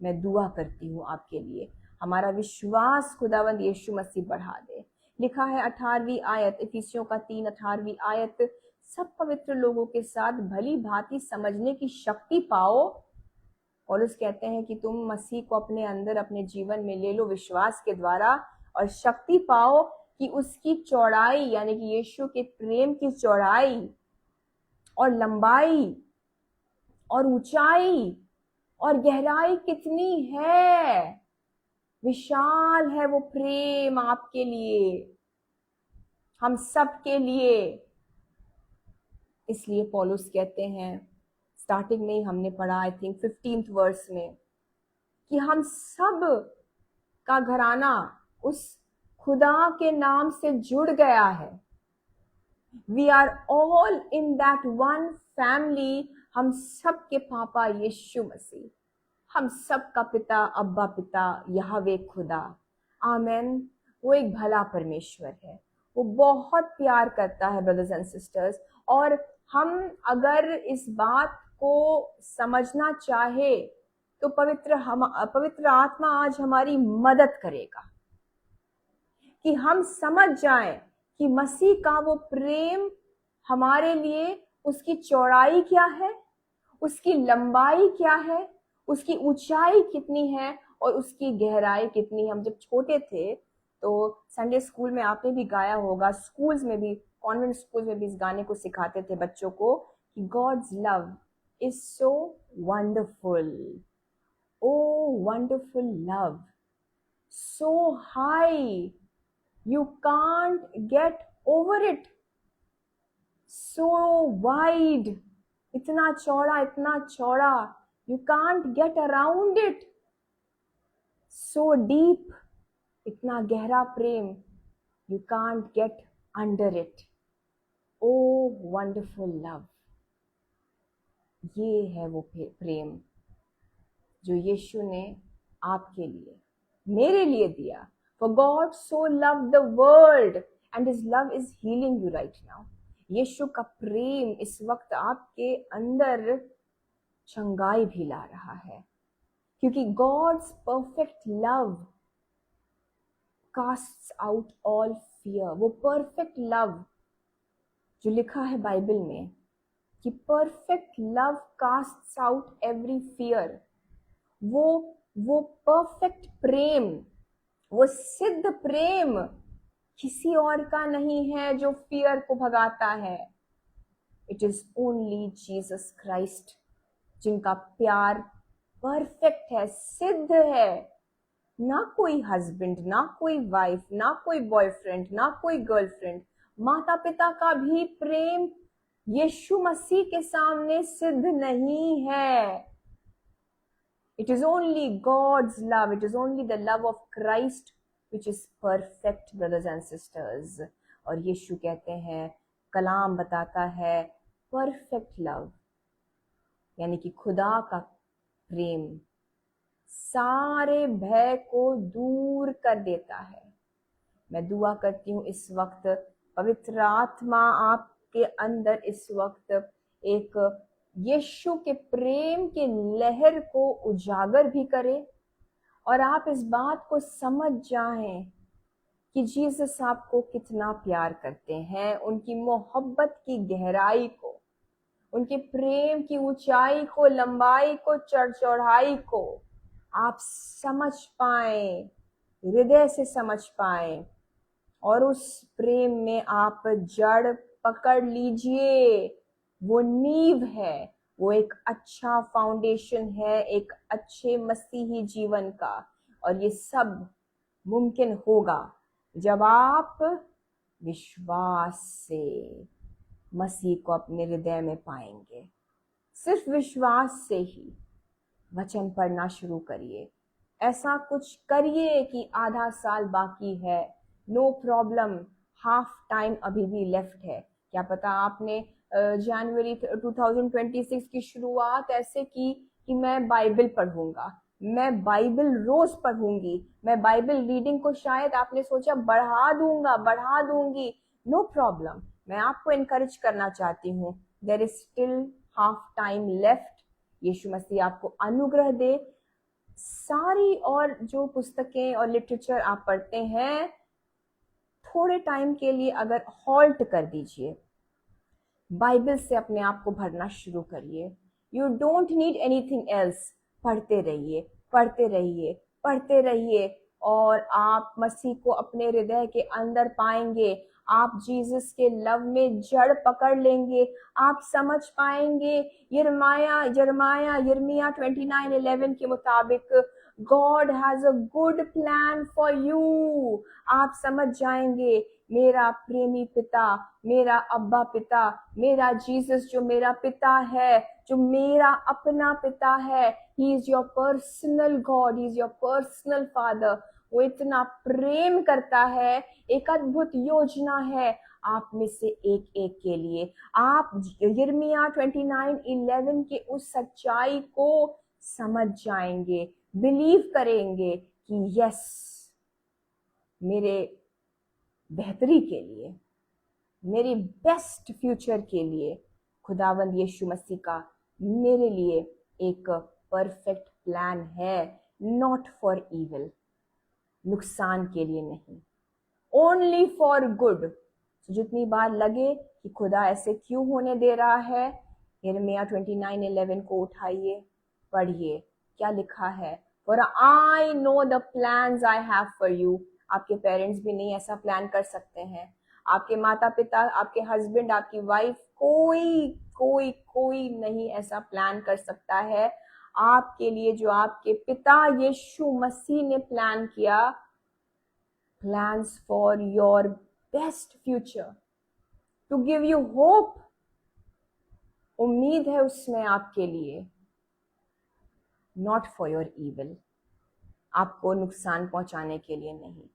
मैं दुआ करती हूँ आपके लिए। हमारा विश्वास खुदावंद यीशु मसीह बढ़ा दे। लिखा है 18वीं आयत, इफिसियों का 3, 18वीं आयत, सब पवित्र लोगों के साथ भली भांति समझने की शक्ति पाओ। पौलुस कहते हैं कि तुम मसीह को अपने अंदर, अपने जीवन में ले लो विश्वास के द्वारा, और शक्ति पाओ कि उसकी चौड़ाई, यानी कि यीशु के प्रेम की चौड़ाई और लंबाई और ऊंचाई और गहराई कितनी है। विशाल है वो प्रेम आपके लिए, हम सब के लिए। इसलिए पौलुस कहते हैं, स्टार्टिंग में ही हमने पढ़ा, आई थिंक 15th वर्स में, कि हम सब का घराना उस खुदा के नाम से जुड़ गया है। We are all in that one family. हम सब के पापा यीशु मसीह, हम सब का पिता, अब्बा पिता, यहोवे खुदा। आमेन। वो एक भला परमेश्वर है, वो बहुत प्यार करता है ब्रदर्स एंड सिस्टर्स। और हम अगर इस बात को समझना चाहे तो पवित्र आत्मा आज हमारी मदद करेगा कि हम समझ जाएं कि मसीह का वो प्रेम हमारे लिए, उसकी चौड़ाई क्या है, उसकी लंबाई क्या है, उसकी ऊंचाई कितनी है और उसकी गहराई कितनी है। हम जब छोटे थे तो संडे स्कूल में आपने भी गाया होगा, स्कूल्स में भी, कॉन्वेंट स्कूल में भी इस गाने को सिखाते थे बच्चों को कि God's love is so wonderful, oh wonderful love, so high you can't get over it, so wide, इतना चौड़ा, you can't get around it, so deep, इतना गहरा प्रेम, you can't get under it, oh wonderful love। ये है वो प्रेम जो यीशु ने आपके लिए, मेरे लिए दिया। For God so loved the world and his love is healing you right now। यीशु का प्रेम इस वक्त आपके अंदर चंगाई भी ला रहा है, क्योंकि God's perfect love casts out all fear। वो परफेक्ट लव जो लिखा है बाइबल में कि perfect love castes out every fear, वो परफेक्ट प्रेम, वो सिद्ध प्रेम किसी और का नहीं है जो फियर को भगाता है। It is only Jesus Christ, जिनका प्यार परफेक्ट है, सिद्ध है। ना कोई हस्बैंड, ना कोई वाइफ, ना कोई बॉयफ्रेंड, ना कोई गर्लफ्रेंड, माता पिता का भी प्रेम यीशु मसीह के सामने सिद्ध नहीं है। It is only God's love, it is only the love of Christ which is perfect, brothers and sisters। और यीशु कहते हैं, कलाम बताता है, परफेक्ट लव यानी कि खुदा का प्रेम सारे भय को दूर कर देता है। मैं दुआ करती हूँ इस वक्त पवित्र आत्मा आपके अंदर इस वक्त एक यीशु के प्रेम के लहर को उजागर भी करे और आप इस बात को समझ जाएं कि जीसस आपको कितना प्यार करते हैं। उनकी मोहब्बत की गहराई को, उनके प्रेम की ऊंचाई को, लंबाई को, चौड़ाई को आप समझ पाएं, हृदय से समझ पाएं, और उस प्रेम में आप जड़ पकड़ लीजिए। वो नींव है, वो एक अच्छा फाउंडेशन है एक अच्छे मसीही जीवन का। और ये सब मुमकिन होगा जब आप विश्वास से मसीह को अपने हृदय में पाएंगे। सिर्फ विश्वास से ही वचन पढ़ना शुरू करिए, ऐसा कुछ करिए कि आधा साल बाकी है, नो प्रॉब्लम, हाफ टाइम अभी भी लेफ्ट है। क्या पता आपने जनवरी 2026 की शुरुआत ऐसे की कि मैं बाइबल पढ़ूंगा, मैं बाइबल रोज पढ़ूंगी, मैं बाइबल रीडिंग को शायद आपने सोचा बढ़ा दूंगी। नो प्रॉब्लम, मैं आपको इनकरेज करना चाहती हूँ, there is still half time left. यीशु मसीह आपको अनुग्रह दे। सारी और जो पुस्तकें और लिटरेचर आप पढ़ते हैं, थोड़े टाइम के लिए अगर हॉल्ट कर दीजिए, बाइबल से अपने आप को भरना शुरू करिए। You don't need anything else. पढ़ते रहिए, पढ़ते रहिए, पढ़ते रहिए, और आप मसीह को अपने हृदय के अंदर पाएंगे। आप जीसस के लव में जड़ पकड़ लेंगे। आप समझ पाएंगे यिर्मयाह 29:11 के मुताबिक God has a good plan for you. आप समझ जाएंगे, मेरा प्रेमी पिता, मेरा अब्बा पिता, मेरा जीसस जो मेरा पिता है, जो मेरा अपना पिता है, he is your personal God, he is your personal father. वो इतना प्रेम करता है, एक अद्भुत योजना है आप में से एक एक के लिए। आप यिर्मयाह 29:11 के उस सच्चाई को समझ जाएंगे, बिलीव करेंगे कि यस, मेरे बेहतरी के लिए, मेरी बेस्ट फ्यूचर के लिए खुदावंद यीशु मसीह का मेरे लिए एक परफेक्ट प्लान है, नॉट फॉर इविल, नुकसान के लिए नहीं, ओनली फॉर गुड। जितनी बार लगे कि खुदा ऐसे क्यों होने दे रहा है, यिर्मयाह 29:11 को उठाइए, पढ़िए, क्या लिखा है। For I know the plans I have for you. आपके पेरेंट्स भी नहीं ऐसा प्लान कर सकते हैं, आपके माता पिता, आपके हस्बैंड, आपकी वाइफ, कोई कोई कोई नहीं ऐसा प्लान कर सकता है आपके लिए जो आपके पिता यीशु मसीह ने प्लान किया। Plans for your best future, to give you hope. उम्मीद है उसमें आपके लिए, नॉट फॉर योर इविल, आपको नुकसान पहुंचाने के लिए नहीं।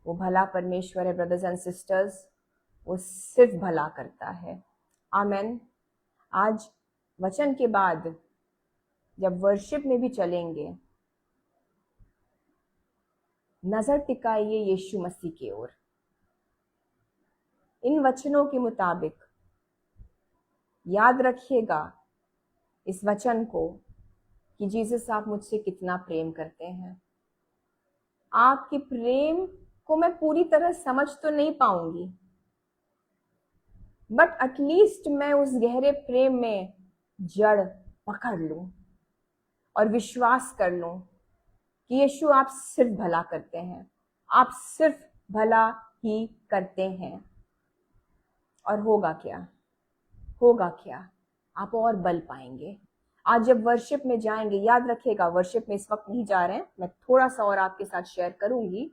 वो भला परमेश्वर है ब्रदर्स एंड सिस्टर्स, वो सिर्फ भला करता है। आमेन। आज वचन के बाद जब वर्शिप में भी चलेंगे, नजर टिकाइए यीशु मसीह की ओर। इन वचनों के मुताबिक याद रखिएगा इस वचन को कि जीसस आप मुझसे कितना प्रेम करते हैं। आपके प्रेम को मैं पूरी तरह समझ तो नहीं पाऊंगी, बट एटलीस्ट मैं उस गहरे प्रेम में जड़ पकड़ लूं और विश्वास कर लूं कि यीशु आप सिर्फ भला करते हैं, आप सिर्फ भला ही करते हैं। और होगा क्या, होगा क्या, आप और बल पाएंगे। आज जब वर्शिप में जाएंगे, याद रखिएगा, वर्शिप में इस वक्त नहीं जा रहे हैं, मैं थोड़ा सा और आपके साथ शेयर करूंगी,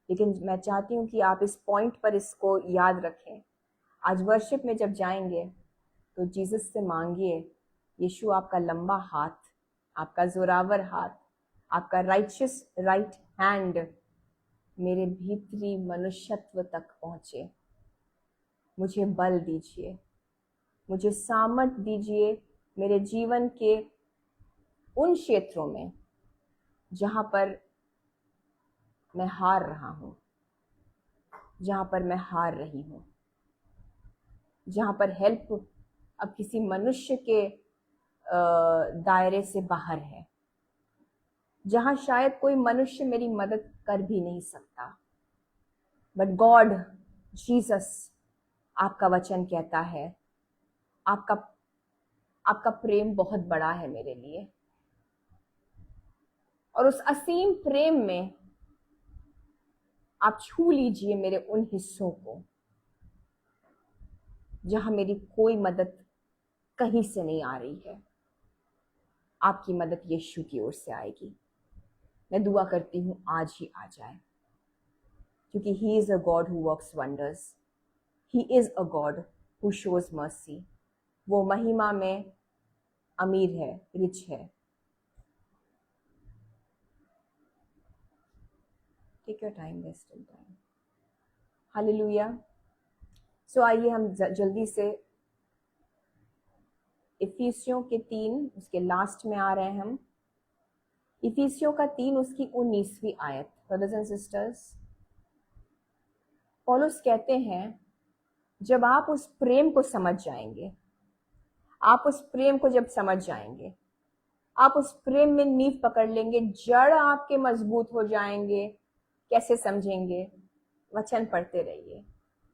लेकिन मैं चाहती हूं कि आप इस पॉइंट पर इसको याद रखें। आज वर्शिप में जब जाएंगे तो जीसस से मांगिए, यीशु आपका लंबा हाथ, आपका जोरावर हाथ, आपका राइचियस राइट हैंड मेरे भीतरी मनुष्यत्व तक पहुंचे। मुझे बल दीजिए, मुझे सामर्थ दीजिए मेरे जीवन के उन क्षेत्रों में जहां पर मैं हार रहा हूं, जहां पर मैं हार रही हूं, जहां पर हेल्प अब किसी मनुष्य के दायरे से बाहर है, जहां शायद कोई मनुष्य मेरी मदद कर भी नहीं सकता। बट गॉड, जीसस, आपका वचन कहता है, आपका प्रेम बहुत बड़ा है मेरे लिए, और उस असीम प्रेम में आप छू लीजिए मेरे उन हिस्सों को जहां मेरी कोई मदद कहीं से नहीं आ रही है। आपकी मदद यीशु की ओर से आएगी। मैं दुआ करती हूं आज ही आ जाए, क्योंकि he is a God who works wonders, he is a God who shows mercy. वो महिमा में अमीर है, रिच है। Take your time, there still time. Hallelujah. So आइए हम जल्दी से इफिसियों के 3 उसके लास्ट में आ रहे हैं हम। इफिसियों का 3 उसकी 19वीं आयत। ब्रदर्स एंड सिस्टर्स, पौलुस कहते हैं जब आप उस प्रेम को समझ जाएंगे, आप उस प्रेम को जब समझ जाएंगे, आप उस प्रेम में नींव पकड़ लेंगे, जड़ आपके मजबूत हो जाएंगे। कैसे समझेंगे? वचन पढ़ते रहिए,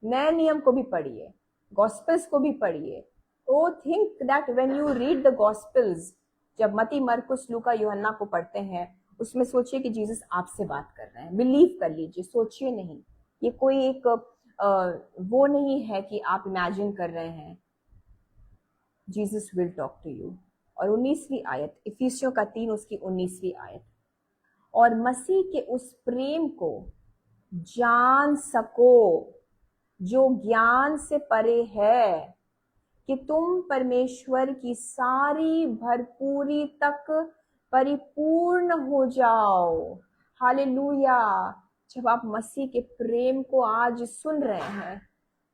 नए नियम को भी पढ़िए, गॉस्पेल्स को भी पढ़िए। Oh think that when you read the gospels, जब मती, मरकुस, लूका, यूहन्ना को पढ़ते हैं, उसमें सोचिए कि जीसस आपसे बात कर रहे हैं। बिलीव कर लीजिए, सोचिए नहीं। ये कोई एक वो नहीं है कि आप इमेजिन कर रहे हैं। Jesus will talk to you. और 19वीं आयत, इफिसियों का 3 उसकी 19वीं आयत, और मसीह के उस प्रेम को जान सको जो ज्ञान से परे है, कि तुम परमेश्वर की सारी भरपूरी तक परिपूर्ण हो जाओ। हालेलुया। जब आप मसीह के प्रेम को आज सुन रहे हैं,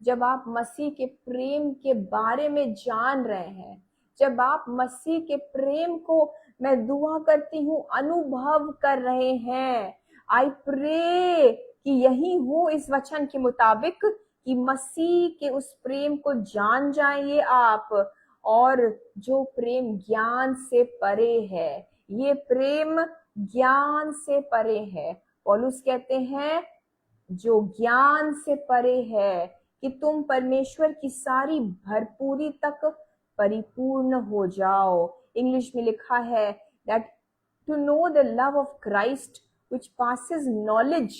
जब आप मसीह के प्रेम के बारे में जान रहे हैं, जब आप मसीह के प्रेम को, मैं दुआ करती हूँ, अनुभव कर रहे हैं, आई प्रे कि यही हो इस वचन के मुताबिक, कि मसीह के उस प्रेम को जान जाइए आप, और जो प्रेम ज्ञान से परे है, ये प्रेम ज्ञान से परे है। पौलुस कहते हैं जो ज्ञान से परे है, कि तुम परमेश्वर की सारी भरपूरी तक परिपूर्ण हो जाओ। इंग्लिश में लिखा है that to know the love of Christ which passes knowledge,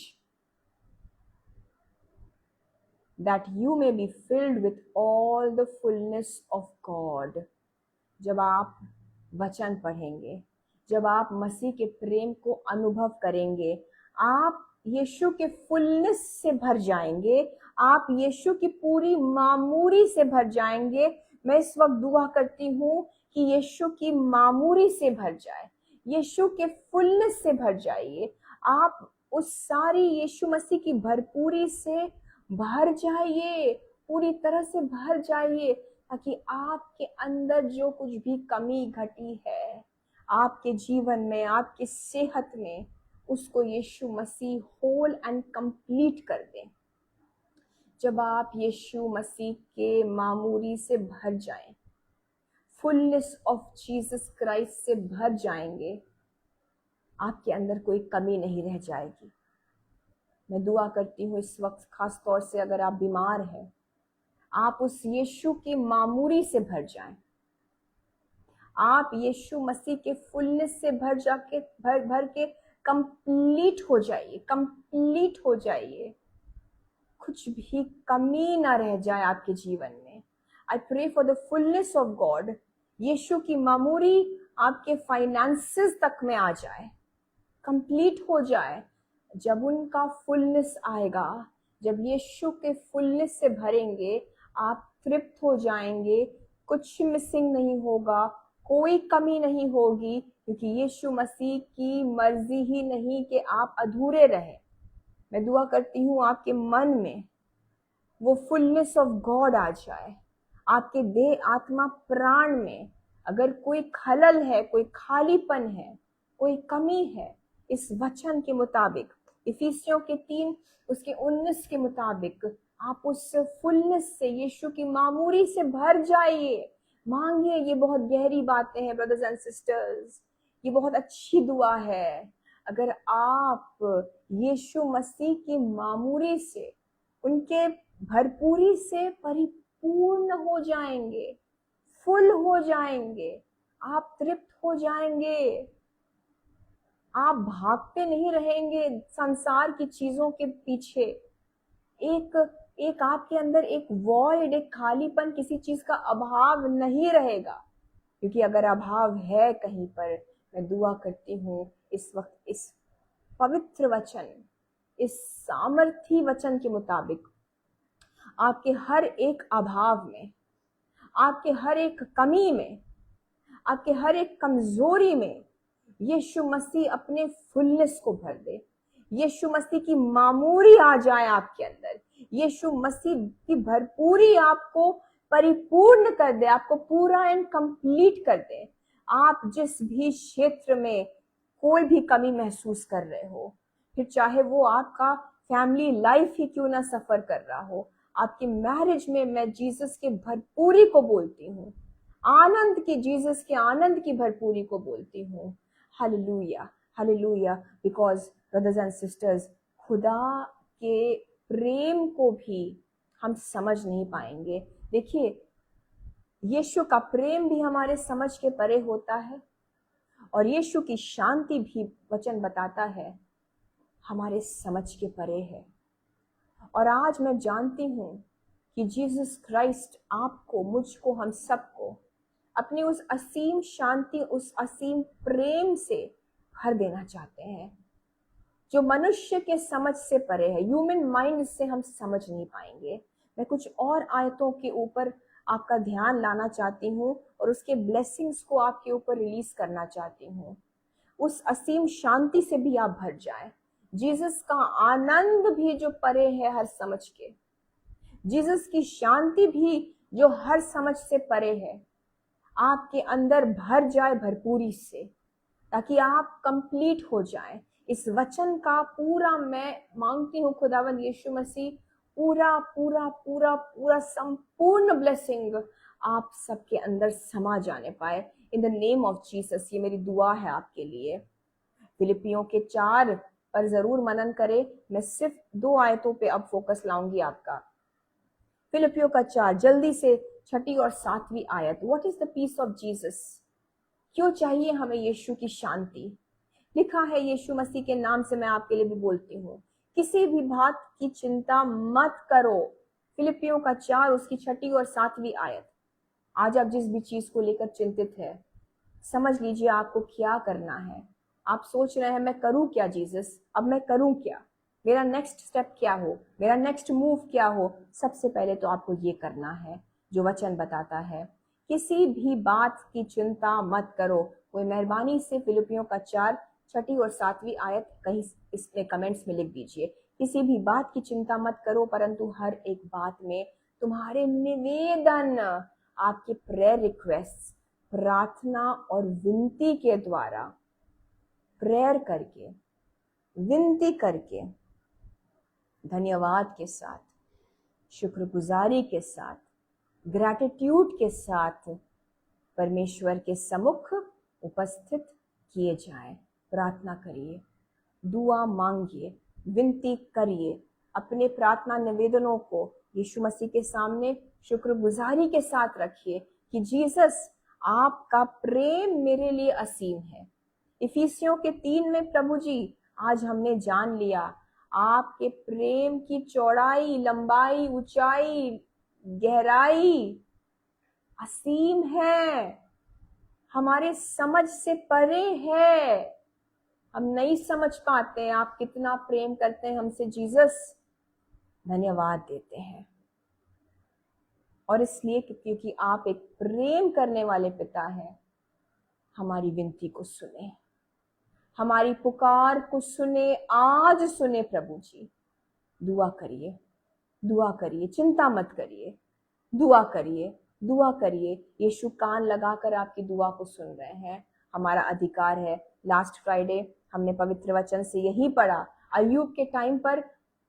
that you may be filled with all the fullness of God। जब आप वचन पढ़ेंगे, जब आप मसीह के प्रेम को अनुभव करेंगे, आप यीशु के फुलनेस से भर जाएंगे, आप यीशु की पूरी मामूरी से भर जाएंगे। मैं इस वक्त दुआ करती हूँ कि यीशु की मामूरी से भर जाए, यीशु के फुलनेस से भर जाइए। आप उस सारी यीशु मसीह की भरपूरी से भर जाइए, पूरी तरह से भर जाइए, ताकि आपके अंदर जो कुछ भी कमी घटी है आपके जीवन में, आपकी सेहत में, उसको यीशु मसीह होल एंड कंप्लीट कर दे। जब आप यीशु मसीह के मामूरी से भर जाएं, फुलनेस ऑफ जीसस क्राइस्ट से भर जाएंगे, आपके अंदर कोई कमी नहीं रह जाएगी। मैं दुआ करती हूँ इस वक्त खास तौर से अगर आप बीमार हैं, आप उस यीशु की मामूरी से भर जाएं, आप यीशु मसीह के फुलनेस से भर जाके भर के कंप्लीट हो जाइए, कंप्लीट हो जाइए। कुछ भी कमी ना रह जाए आपके जीवन में। I pray for the fullness of God. यीशु की मामूरी आपके फाइनेंसेस तक में आ जाए, कंप्लीट हो जाए। जब उनका फुलनेस आएगा, जब यीशु के फुलनेस से भरेंगे, आप तृप्त हो जाएंगे, कुछ मिसिंग नहीं होगा, कोई कमी नहीं होगी, क्योंकि यीशु मसीह की मर्जी ही नहीं कि आप अधूरे रहे। मैं दुआ करती हूँ आपके मन में वो फुलनेस ऑफ गॉड आ जाए, आपके देह, आत्मा, प्राण में अगर कोई खलल है, कोई खालीपन है, कोई कमी है, इस वचन के मुताबिक, इफिसियों के 3 उसके 19 के मुताबिक, आप उस फुलनेस से, यीशु की मामूरी से भर जाइए। मांगिए। ये बहुत गहरी बातें हैं ब्रदर्स एंड सिस्टर्स, ये बहुत अच्छी दुआ है। अगर आप यीशु मसीह की मामूरी से, उनके भरपूरी से परिपूर्ण हो जाएंगे, फुल हो जाएंगे, आप तृप्त हो जाएंगे, आप भागते नहीं रहेंगे संसार की चीजों के पीछे। एक आपके अंदर एक वॉइड, एक खालीपन, किसी चीज का अभाव नहीं रहेगा, क्योंकि अगर अभाव है कहीं पर, मैं दुआ करती हूँ इस वक्त इस पवित्र वचन, इस सामर्थी वचन के मुताबिक, आपके हर एक अभाव में, आपके हर एक कमी में, आपके हर एक कमजोरी में यीशु मसीह अपने फुलनेस को भर दे। यीशु मसीह की मामूरी आ जाए आपके अंदर, यीशु मसीह की भरपूरी आपको परिपूर्ण कर दे, आपको पूरा एंड कंप्लीट कर दे। आप जिस भी क्षेत्र में कोई भी कमी महसूस कर रहे हो, फिर चाहे वो आपका फैमिली लाइफ ही क्यों ना सफर कर रहा हो, आपकी मैरिज में मैं जीसस के भरपूरी को बोलती हूँ, आनंद की, जीसस के आनंद की भरपूरी को बोलती हूँ। Hallelujah, hallelujah. Because brothers and sisters, खुदा के प्रेम को भी हम समझ नहीं पाएंगे। देखिए, यीशु का प्रेम भी हमारे समझ के परे होता है, और यीशु की शांति भी वचन बताता है हमारे समझ के परे है। और आज मैं जानती हूँ कि जीसस क्राइस्ट आपको, मुझको, हम सबको अपनी उस असीम शांति, उस असीम प्रेम से भर देना चाहते हैं, जो मनुष्य के समझ से परे है, ह्यूमन माइंड से हम समझ नहीं पाएंगे। मैं कुछ और आयतों के ऊपर आपका ध्यान लाना चाहती हूँ और उसके ब्लेसिंग्स को आपके ऊपर रिलीज करना चाहती हूँ। उस असीम शांति से भी आप भर जाएं। जीसस का आनंद भी जो परे है हर समझ के, जीसस की शांति भी जो हर समझ से परे है, आपके अंदर भर जाए भरपूरी से, ताकि आप कंप्लीट हो जाएं। इस वचन का पूरा मैं मांगती हूँ खुदावंद यीशु मसीह, पूरा पूरा पूरा पूरा संपूर्ण ब्लेसिंग आप सबके अंदर समा जाने पाए, इन द नेम ऑफ जीसस। ये मेरी दुआ है आपके लिए। फिलिपियों के 4 पर जरूर मनन करें। मैं सिर्फ 2 आयतों पे अब फोकस लाऊंगी आपका। फिलिपियों का 4, जल्दी से 6 और 7वीं आयत। What is the peace of Jesus? क्यों चाहिए हमें यीशु की शांति? लिखा है, यीशु मसीह के नाम से मैं आपके लिए भी बोलती हूँ, किसी भी बात की चिंता मत करो। फिलिपियों का 4 उसकी 6 और 7वीं आयत। आज आप जिस भी चीज को लेकर चिंतित है, समझ लीजिए आपको क्या करना है। आप सोच रहे हैं मैं करूं क्या जीसस, अब मैं करूं क्या, मेरा नेक्स्ट स्टेप क्या हो, मेरा नेक्स्ट मूव क्या हो। सबसे पहले तो आपको ये करना है जो वचन बताता है, किसी भी बात की चिंता मत करो। कोई मेहरबानी से फिलिपियों का 4 6 और 7वीं आयत कहीं इसमें कमेंट्स में लिख दीजिए। किसी भी बात की चिंता मत करो, परंतु हर एक बात में तुम्हारे निवेदन, आपके प्रेयर रिक्वेस्ट, प्रार्थना और विनती के द्वारा, प्रेयर करके, विनती करके, धन्यवाद के साथ, शुक्रगुजारी के साथ, ग्रैटिट्यूड के साथ परमेश्वर के सम्मुख उपस्थित किए जाएं। प्रार्थना करिए, दुआ मांगिए, विनती करिए, अपने प्रार्थना निवेदनों को यीशु मसीह के सामने शुक्रगुजारी के साथ रखिए कि जीसस, आपका प्रेम मेरे लिए असीम है। इफिसियों के 3 में प्रभु जी, आज हमने जान लिया आपके प्रेम की चौड़ाई, लंबाई, ऊंचाई, गहराई असीम है, हमारे समझ से परे है। हम नहीं समझ पाते हैं आप कितना प्रेम करते हैं हमसे जीसस। धन्यवाद देते हैं, और इसलिए क्योंकि आप एक प्रेम करने वाले पिता हैं, हमारी विनती को सुने, हमारी पुकार को सुने, आज सुने प्रभु जी। दुआ करिए, दुआ करिए, चिंता मत करिए, दुआ करिए, दुआ करिए। यीशु कान लगाकर आपकी दुआ को सुन रहे हैं। हमारा अधिकार है। लास्ट फ्राइडे हमने पवित्र वचन से यही पढ़ा, अय्यूब के टाइम पर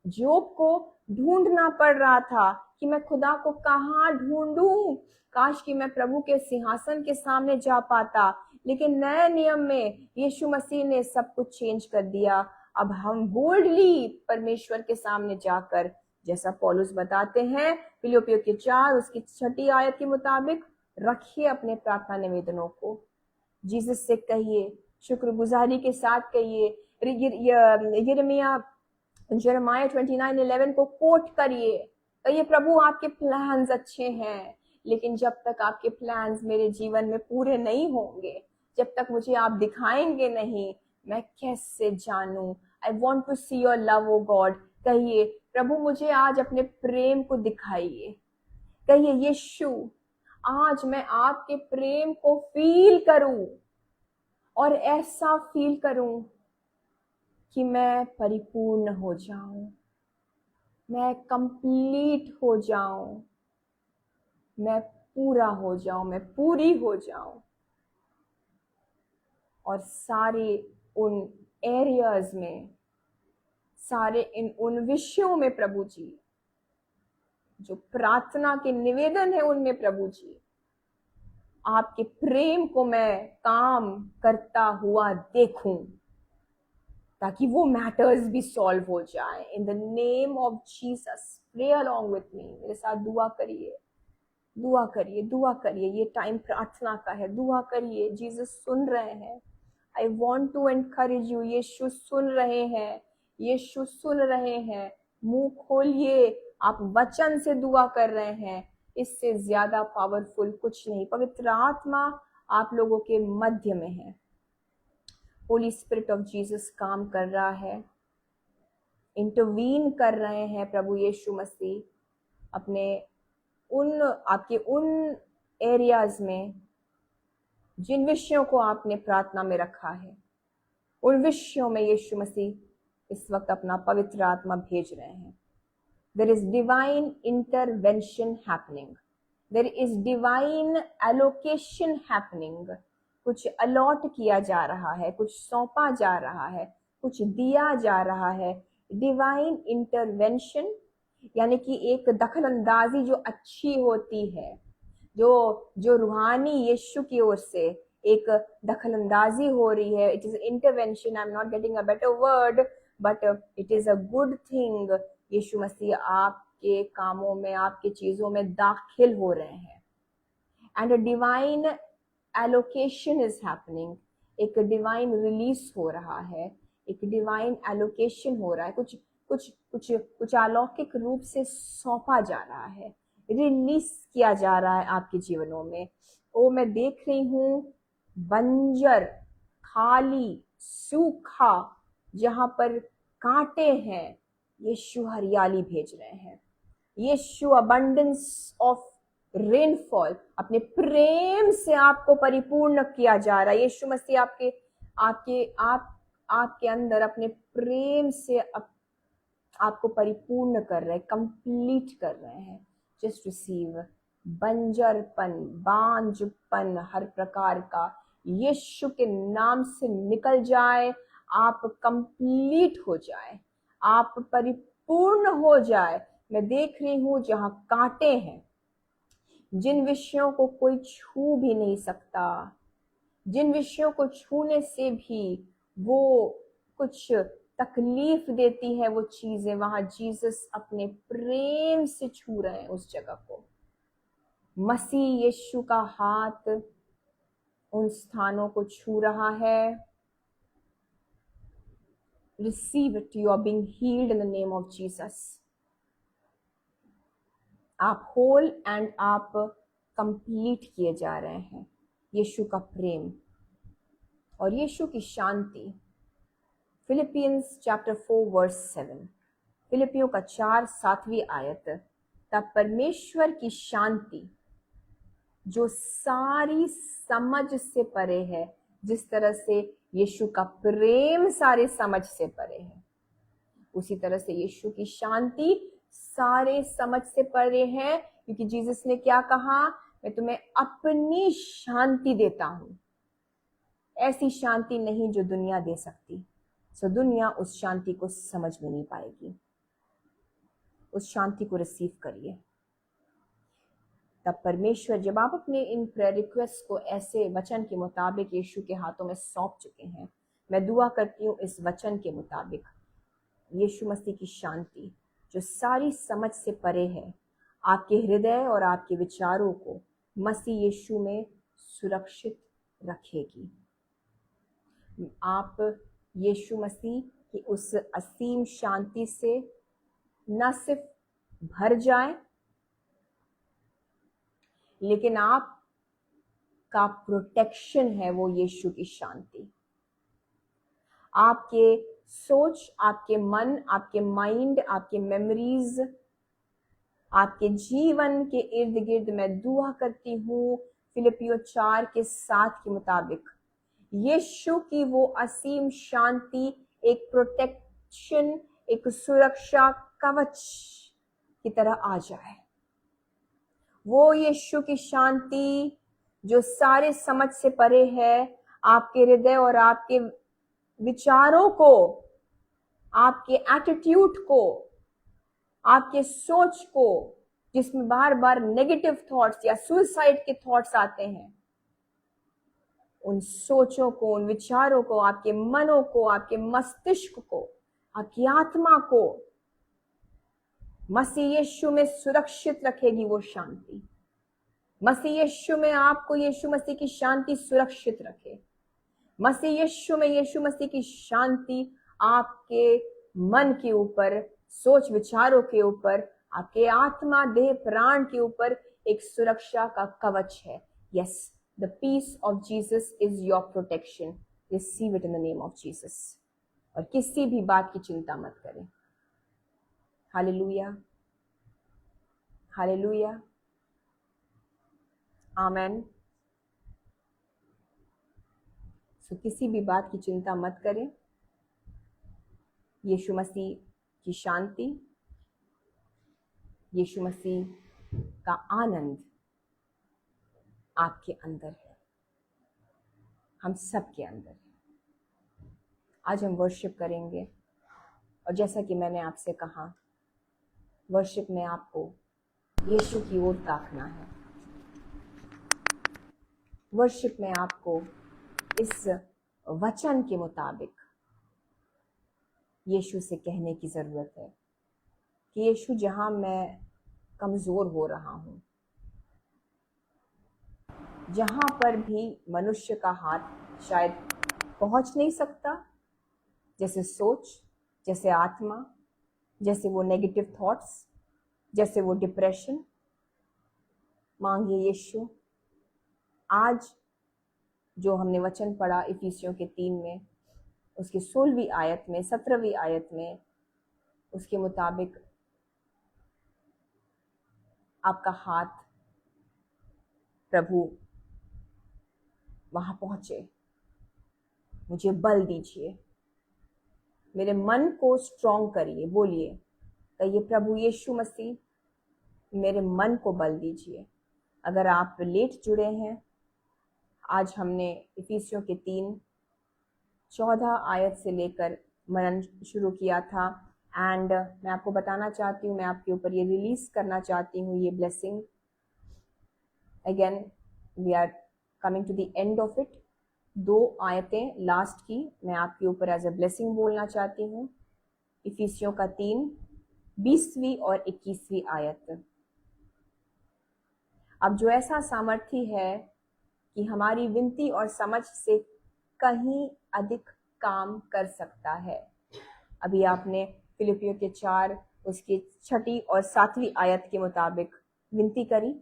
जोब को ढूंढना पड़ रहा था कि मैं खुदा को कहाँ ढूंढूं, काश कि मैं प्रभु के सिंहासन के सामने जा पाता। लेकिन नए नियम में यीशु मसीह ने सब कुछ चेंज कर दिया। अब हम बोल्डली परमेश्वर के सामने जाकर, जैसा पौलुस बताते हैं फिलिपियों के 4 उसकी 6 आयत के मुताबिक, रखिए अपने प्रार्थना निवेदनों को, जीसस से कहिए, शुक्रगुजारी के साथ कहिए। यिर्मयाह 29:11 को कोट करिए, कहिए प्रभु आपके प्लान्स अच्छे हैं, लेकिन जब तक आपके प्लान्स मेरे जीवन में पूरे नहीं होंगे, जब तक मुझे आप दिखाएंगे नहीं, मैं कैसे जानूं। I want to see your love O God. कहिए प्रभु मुझे आज अपने प्रेम को दिखाइए। कहिए यीशु, आज मैं आपके प्रेम को फील करूं, और ऐसा फील करूं कि मैं परिपूर्ण हो जाऊं, मैं कंप्लीट हो जाऊं, मैं पूरा हो जाऊं, मैं पूरी हो जाऊं। और सारे उन एरियाज में, सारे उन विषयों में प्रभु जी, जो प्रार्थना के निवेदन है उनमें प्रभु जी, आपके प्रेम को मैं काम करता हुआ देखूं, ताकि वो मैटर्स भी सॉल्व हो जाए। In the name of Jesus, pray along with me, मेरे साथ दुआ करिए, दुआ करिए, दुआ करिए। ये टाइम प्रार्थना का है, दुआ करिए। जीसस सुन रहे हैं। I want to encourage you, यीशु सुन रहे हैं, यीशु सुन रहे हैं। मुंह खोलिए, आप वचन से दुआ कर रहे हैं, इससे ज्यादा पावरफुल कुछ नहीं। पवित्र आत्मा आप लोगों के मध्य में है। होली स्पिरिट ऑफ जीसस काम कर रहा है, इंटरवीन कर रहे हैं प्रभु यीशु मसीह अपने आपके उन एरियाज में जिन विषयों को आपने प्रार्थना में रखा है। उन विषयों में यीशु मसीह इस वक्त अपना पवित्र आत्मा भेज रहे हैं। There is divine intervention happening, there is divine allocation happening. कुछ अलॉट किया जा रहा है, कुछ सौंपा जा रहा है, कुछ दिया जा रहा है। डिवाइन इंटरवेंशन यानी कि एक दखल अंदाजी जो अच्छी होती है, जो रूहानी यीशु की ओर से एक दखल अंदाजी हो रही है। It is intervention, I am not getting a better word, but it is a good thing. यीशु मसीह आपके कामों में, आपके चीजों में दाखिल हो रहे हैं। And a divine allocation is happening, एक डिवाइन रिलीज हो रहा है, एक डिवाइन एलोकेशन हो रहा है। कुछ कुछ कुछ कुछ अलौकिक रूप से सौंपा जा रहा है, रिलीज किया जा रहा है आपके जीवनों में। ओ मैं देख रही हूं बंजर, खाली, सूखा, जहां पर कांटे हैं, यीशु हरियाली भेज रहे हैं। यीशु अबंडेंस ऑफ रेनफॉल, अपने प्रेम से आपको परिपूर्ण किया जा रहा है। यीशु मसीह आपके आपके आप आपके अंदर अपने प्रेम से आपको परिपूर्ण कर रहे हैं, कंप्लीट कर रहे हैं। Just receive. बंजरपन, बांझपन हर प्रकार का यीशु के नाम से निकल जाए। आप कंप्लीट हो जाए, आप परिपूर्ण हो जाए। मैं देख रही हूं जहां कांटे हैं, जिन विषयों को कोई छू भी नहीं सकता, जिन विषयों को छूने से भी वो कुछ तकलीफ देती है, वो चीजें, वहां जीसस अपने प्रेम से छू रहे हैं उस जगह को। मसीह यीशु का हाथ उन स्थानों को छू रहा है। Receive it, you are being healed in the name of Jesus. आप होल एंड आप कंप्लीट किए जा रहे हैं। यीशु का प्रेम और यीशु की शांति। फिलिपियंस चैप्टर 4 वर्स 7, फिलिपियों का 4-7वीं आयत। तब परमेश्वर की शांति जो सारी समझ से परे है, जिस तरह से यीशु का प्रेम सारे समझ से परे है, उसी तरह से यीशु की शांति सारे समझ से परे है। क्योंकि जीसस ने क्या कहा, मैं तुम्हें अपनी शांति देता हूं, ऐसी शांति नहीं जो दुनिया दे सकती। सो दुनिया उस शांति को समझ में नहीं पाएगी। उस शांति को रिसीव करिए। तब परमेश्वर, जब आप अपने इन प्रेयर रिक्वेस्ट को ऐसे वचन के मुताबिक यीशु के हाथों में सौंप चुके हैं, मैं दुआ करती हूँ इस वचन के मुताबिक यीशु मसीह की शांति जो सारी समझ से परे है, आपके हृदय और आपके विचारों को मसीह यीशु में सुरक्षित रखेगी। आप यीशु मसीह की उस असीम शांति से न सिर्फ भर जाए, लेकिन आप का प्रोटेक्शन है वो यीशु की शांति। आपके सोच, आपके मन, आपके माइंड, आपके मेमोरीज, आपके जीवन के इर्द गिर्द मैं दुआ करती हूँ फिलिपियों 4:7 के मुताबिक यीशु की वो असीम शांति एक प्रोटेक्शन, एक सुरक्षा कवच की तरह आ जाए। वो यीशु की शांति जो सारे समझ से परे है, आपके हृदय और आपके विचारों को, आपके एटीट्यूड को, आपके सोच को, जिसमें बार बार नेगेटिव थॉट्स या सुसाइड के थॉट्स आते हैं, उन सोचों को, उन विचारों को, आपके मनों को, आपके मस्तिष्क को, आपकी आत्मा को मसीह यीशु में सुरक्षित रखेगी वो शांति। मसीह यीशु में आपको यीशु मसीह की शांति सुरक्षित रखे। मसीह यीशु में यीशु मसीह की शांति आपके मन के ऊपर, सोच विचारों के ऊपर, आपके आत्मा, देह, प्राण के ऊपर एक सुरक्षा का कवच है। Yes, the peace of Jesus is your protection. Receive it in the name of Jesus. और किसी भी बात की चिंता मत करें। हालेलुया, हालेलुया, आमेन। सो किसी भी बात की चिंता मत करें। यीशु मसीह की शांति, यीशु मसीह का आनंद आपके अंदर है, हम सब के अंदर है। आज हम वर्शिप करेंगे और जैसा कि मैंने आपसे कहा, वर्शिप में आपको यीशु की ओर ताकना है। वर्शिप में आपको इस वचन के मुताबिक यीशु से कहने की जरूरत है कि यीशु, जहां मैं कमजोर हो रहा हूं, जहां पर भी मनुष्य का हाथ शायद पहुंच नहीं सकता, जैसे सोच, जैसे आत्मा, जैसे वो नेगेटिव थॉट्स, जैसे वो डिप्रेशन, मांगिए यीशु। आज जो हमने वचन पढ़ा इफिसियों के 3 में, उसकी 16वीं आयत में, 17वीं आयत में, उसके मुताबिक आपका हाथ प्रभु वहां पहुंचे। मुझे बल दीजिए, मेरे मन को स्ट्रॉन्ग करिए। बोलिए, कहिए, प्रभु यीशु मसीह, मेरे मन को बल दीजिए। अगर आप लेट जुड़े हैं, आज हमने इफिसियों के 3:14 आयत से लेकर मनन शुरू किया था। एंड मैं आपको बताना चाहती हूँ, मैं आपके ऊपर ये रिलीज करना चाहती हूँ, ये blessing. Again we are coming to the end of it. 2 आयतें लास्ट की मैं आपके ऊपर एज अ ब्लेसिंग बोलना चाहती हूँ। इफिसियों का 3, 20वीं और 21वीं आयत। अब जो ऐसा सामर्थ्य है कि हमारी विनती और समझ से कहीं अधिक काम कर सकता है। अभी आपने फिलिपियों के 4 उसकी 6 और 7वीं आयत के मुताबिक विनती करी,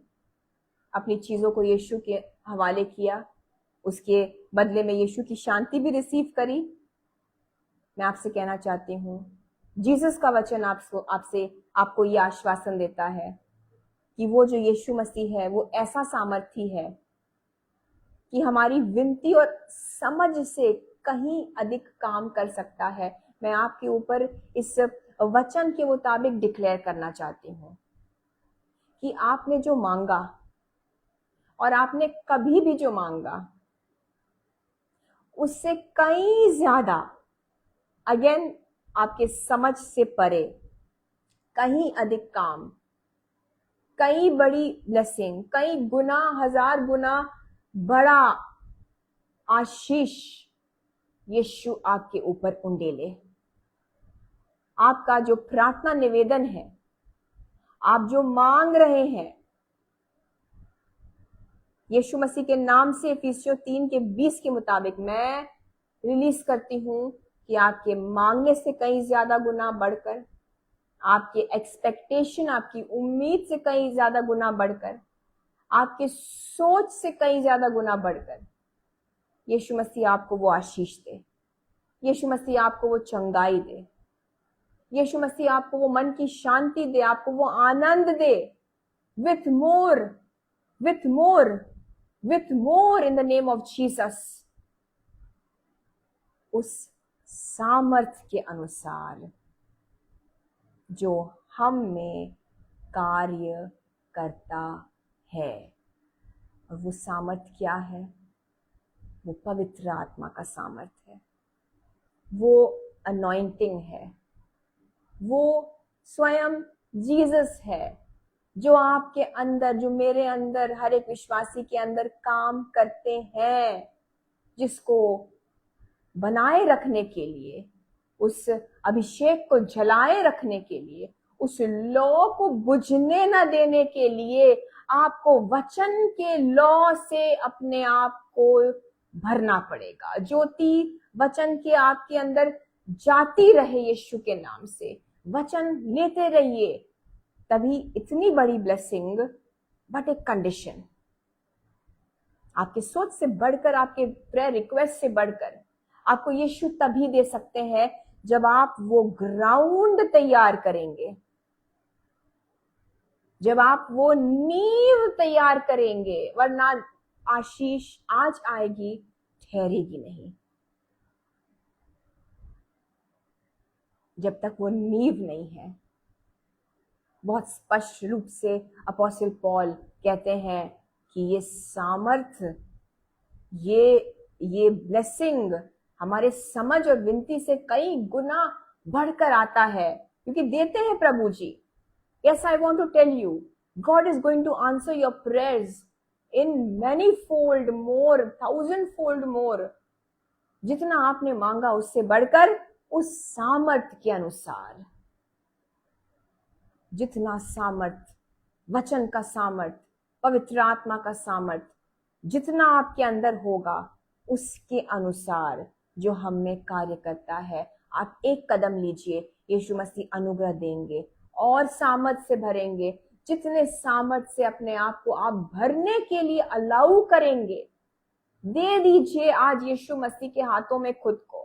अपनी चीजों को यीशु के हवाले किया, उसके बदले में यीशु की शांति भी रिसीव करी। मैं आपसे कहना चाहती हूँ, जीसस का वचन आपको ये आश्वासन देता है कि वो जो यीशु मसीह है, वो ऐसा सामर्थी है कि हमारी विनती और समझ से कहीं अधिक काम कर सकता है। मैं आपके ऊपर इस वचन के मुताबिक डिक्लेयर करना चाहती हूँ कि आपने जो मांगा और आपने कभी भी जो मांगा, उससे कहीं ज्यादा, अगेन आपके समझ से परे, कहीं अधिक काम, कई बड़ी ब्लेसिंग, कई गुना, 1000 गुना बड़ा आशीष यीशु आपके ऊपर उंडेले। आपका जो प्रार्थना निवेदन है, आप जो मांग रहे हैं, यीशु मसीह के नाम से इफिसियों 3 के 20 के मुताबिक मैं रिलीज करती हूं कि आपके मांगने से कहीं ज्यादा गुना बढ़कर, आपके एक्सपेक्टेशन, आपकी उम्मीद से कहीं ज्यादा गुना बढ़कर, आपके सोच से कहीं ज्यादा गुना बढ़कर यीशु मसीह आपको वो आशीष दे, यीशु मसीह आपको वो चंगाई दे, यीशु मसीह आपको वो मन की शांति दे, आपको वो आनंद दे, with more, with more, with more in the name of Jesus. उस सामर्थ्य के अनुसार जो हम में कार्य करता है। और वो सामर्थ्य क्या है? वो पवित्र आत्मा का सामर्थ्य है, वो अनॉइंटिंग है, वो स्वयं जीसस है जो आपके अंदर, जो मेरे अंदर, हर एक विश्वासी के अंदर काम करते हैं, जिसको बनाए रखने के लिए, उस अभिषेक को जलाए रखने के लिए, उस लौ को बुझने न देने के लिए आपको वचन के लौ से अपने आप को भरना पड़ेगा। ज्योति वचन के आपके अंदर जाती रहे यीशु के नाम से, वचन लेते रहिए, तभी इतनी बड़ी ब्लेसिंग। बट एक कंडीशन, आपके सोच से बढ़कर, आपके प्रेयर रिक्वेस्ट से बढ़कर आपको यीशु तभी दे सकते हैं जब आप वो ग्राउंड तैयार करेंगे, जब आप वो नींव तैयार करेंगे, वरना आशीष आज आएगी, ठहरेगी नहीं जब तक वो नींव नहीं है। बहुत स्पष्ट रूप से अपोस्टल पॉल कहते हैं कि ये सामर्थ्य, ये ब्लेसिंग हमारे समझ और विनती से कई गुना बढ़कर आता है, क्योंकि देते हैं प्रभु जी। Yes, I want to tell you, God is going to answer your prayers in many-fold more, 1,000-fold more. जितना आपने मांगा उससे बढ़कर, उस सामर्थ्य के अनुसार। जितना सामर्थ्य, वचन का सामर्थ्य, पवित्र आत्मा का सामर्थ्य जितना आपके अंदर होगा, उसके अनुसार जो हम में कार्य करता है। आप एक कदम लीजिए, यीशु मसीह अनुग्रह देंगे और सामर्थ से भरेंगे। जितने सामर्थ से अपने आप को आप भरने के लिए अलाउ करेंगे, दे दीजिए आज यीशु मसीह के हाथों में खुद को,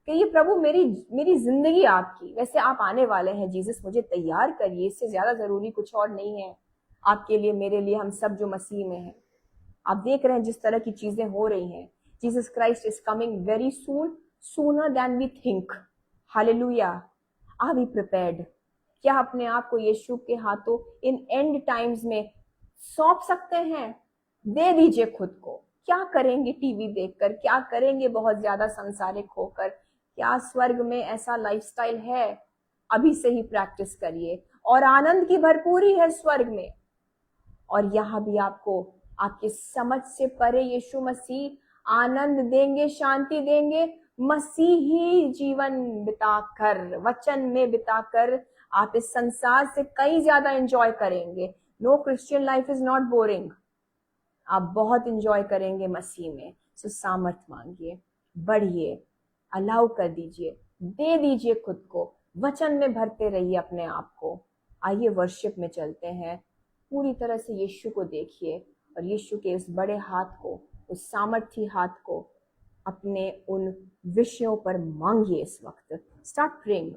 कि ये प्रभु मेरी जिंदगी आपकी। वैसे आप आने वाले हैं, जीसस मुझे तैयार करिए, इससे ज्यादा जरूरी कुछ और नहीं है आपके लिए, मेरे लिए, हम सब जो मसीह में हैं। आप देख रहे हैं जिस तरह की चीजें हो रही हैं। Jesus Christ is coming very soon, sooner than we think. Hallelujah. Are we prepared? क्या अपने आप को यीशु के हाथों इन एंड टाइम्स में सौंप सकते हैं? दे दीजिए खुद को। क्या करेंगे टीवी देखकर? क्या करेंगे बहुत ज्यादा संसारिक होकर? क्या स्वर्ग में ऐसा लाइफस्टाइल है? अभी से ही प्रैक्टिस करिए। और आनंद की भरपूरी है स्वर्ग में, और यहाँ भी आपको आपकी समझ से परे यीशु मसीह आनंद देंगे, शांति देंगे। मसीही जीवन बिताकर, वचन में बिताकर आप इस संसार से कई ज्यादा एंजॉय करेंगे। No, Christian life is not boring. आप बहुत एंजॉय करेंगे मसीह में। सो सामर्थ मांगिए, बढ़िए, अलाउ कर दीजिए, दे दीजिए खुद को, वचन में भरते रहिए अपने आप को। आइए वर्शिप में चलते हैं। पूरी तरह से यीशु को देखिए और यीशु के उस बड़े हाथ को, उस सामर्थी हाथ को अपने उन विषयों पर मांगिए इस वक्त। Start praying.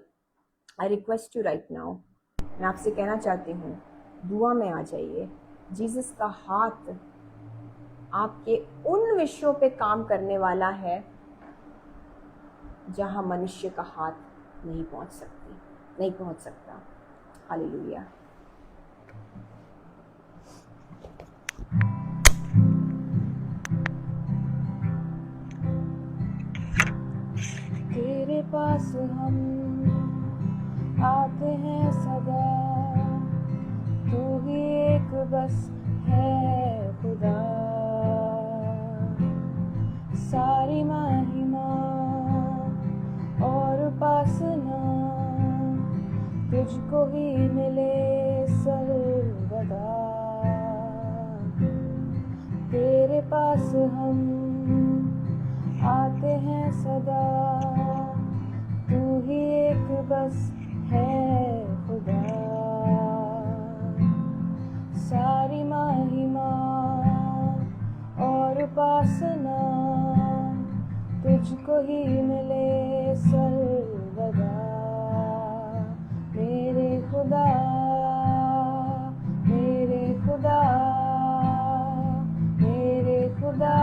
I request you right now, मैं आपसे कहना चाहती हूँ, दुआ में आ जाइए। जीसस का हाथ आपके उन विषयों पे काम करने वाला है जहां मनुष्य का हाथ नहीं पहुंच सकता। हालेलुया। तेरे पास हम आते हैं सदा, तू ही एक बस है खुदा। सारी महिमा और उपासना तुझको ही मिले सर्वदा। तेरे पास हम आते हैं सदा, तू ही एक बस है खुदा। सारी महिमा और उपासना तुझको ही मिले सर्वदा। मेरे खुदा, मेरे खुदा, मेरे खुदा।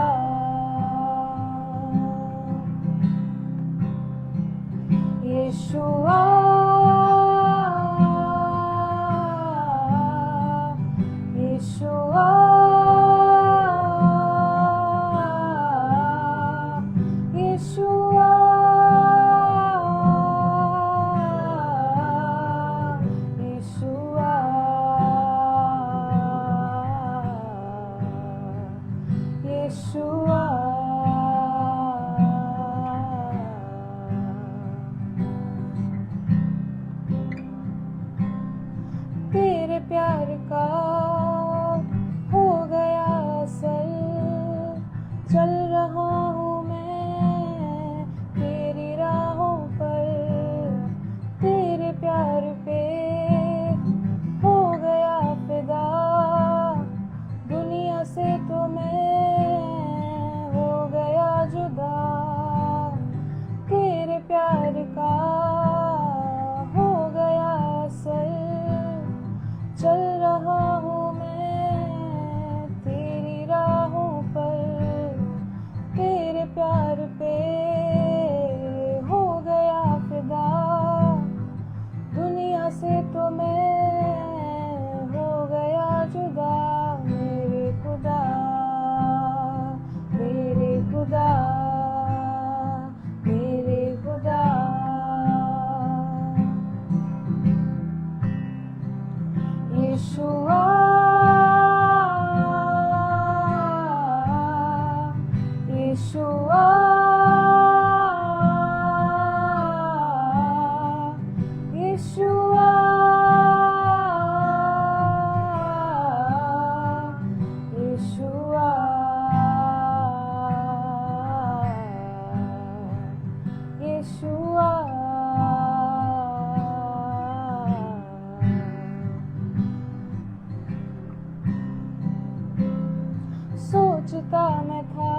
सोचता मैं था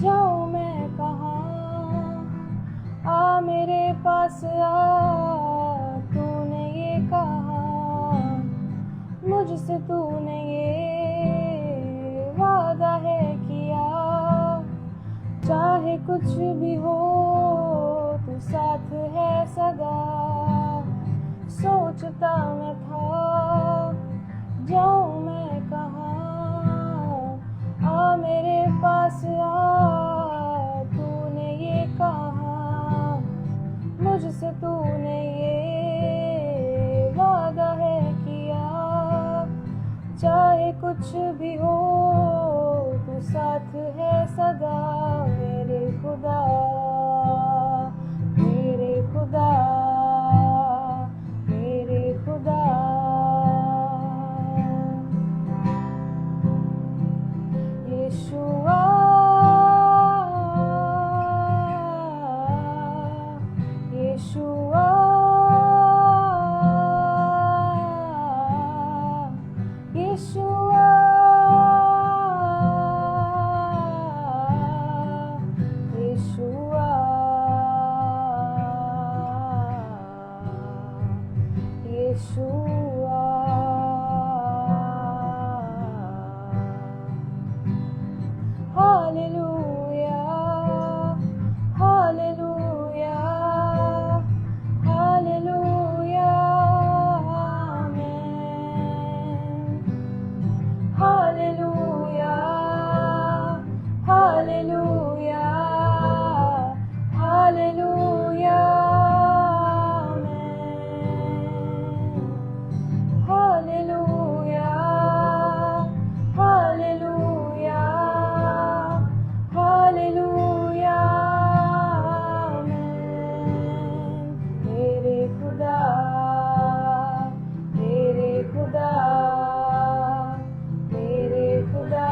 जाऊँ मैं कहाँ, आ मेरे पास आ, तूने ये कहा, मुझसे तूने ये वादा है किया, चाहे कुछ भी हो तू साथ है सदा। सोचता मैं था जाऊँ मैं कहाँ, आ मेरे पास आ, तूने ये कहा, मुझसे तूने ये वादा है किया, चाहे कुछ भी हो तू साथ है सदा। मेरे खुदा मेरे खुदा मेरे खुदा, यीशुआ यीशुआ यीशुआ यीशुआ यीशुआ। हालेलुया हालेलुया हालेलुया आमेन। हालेलुया हालेलुया हालेलुया आमेन। हालेलुया हालेलुया हालेलुया आमेन। मेरे खुदा मेरे खुदा मेरे खुदा।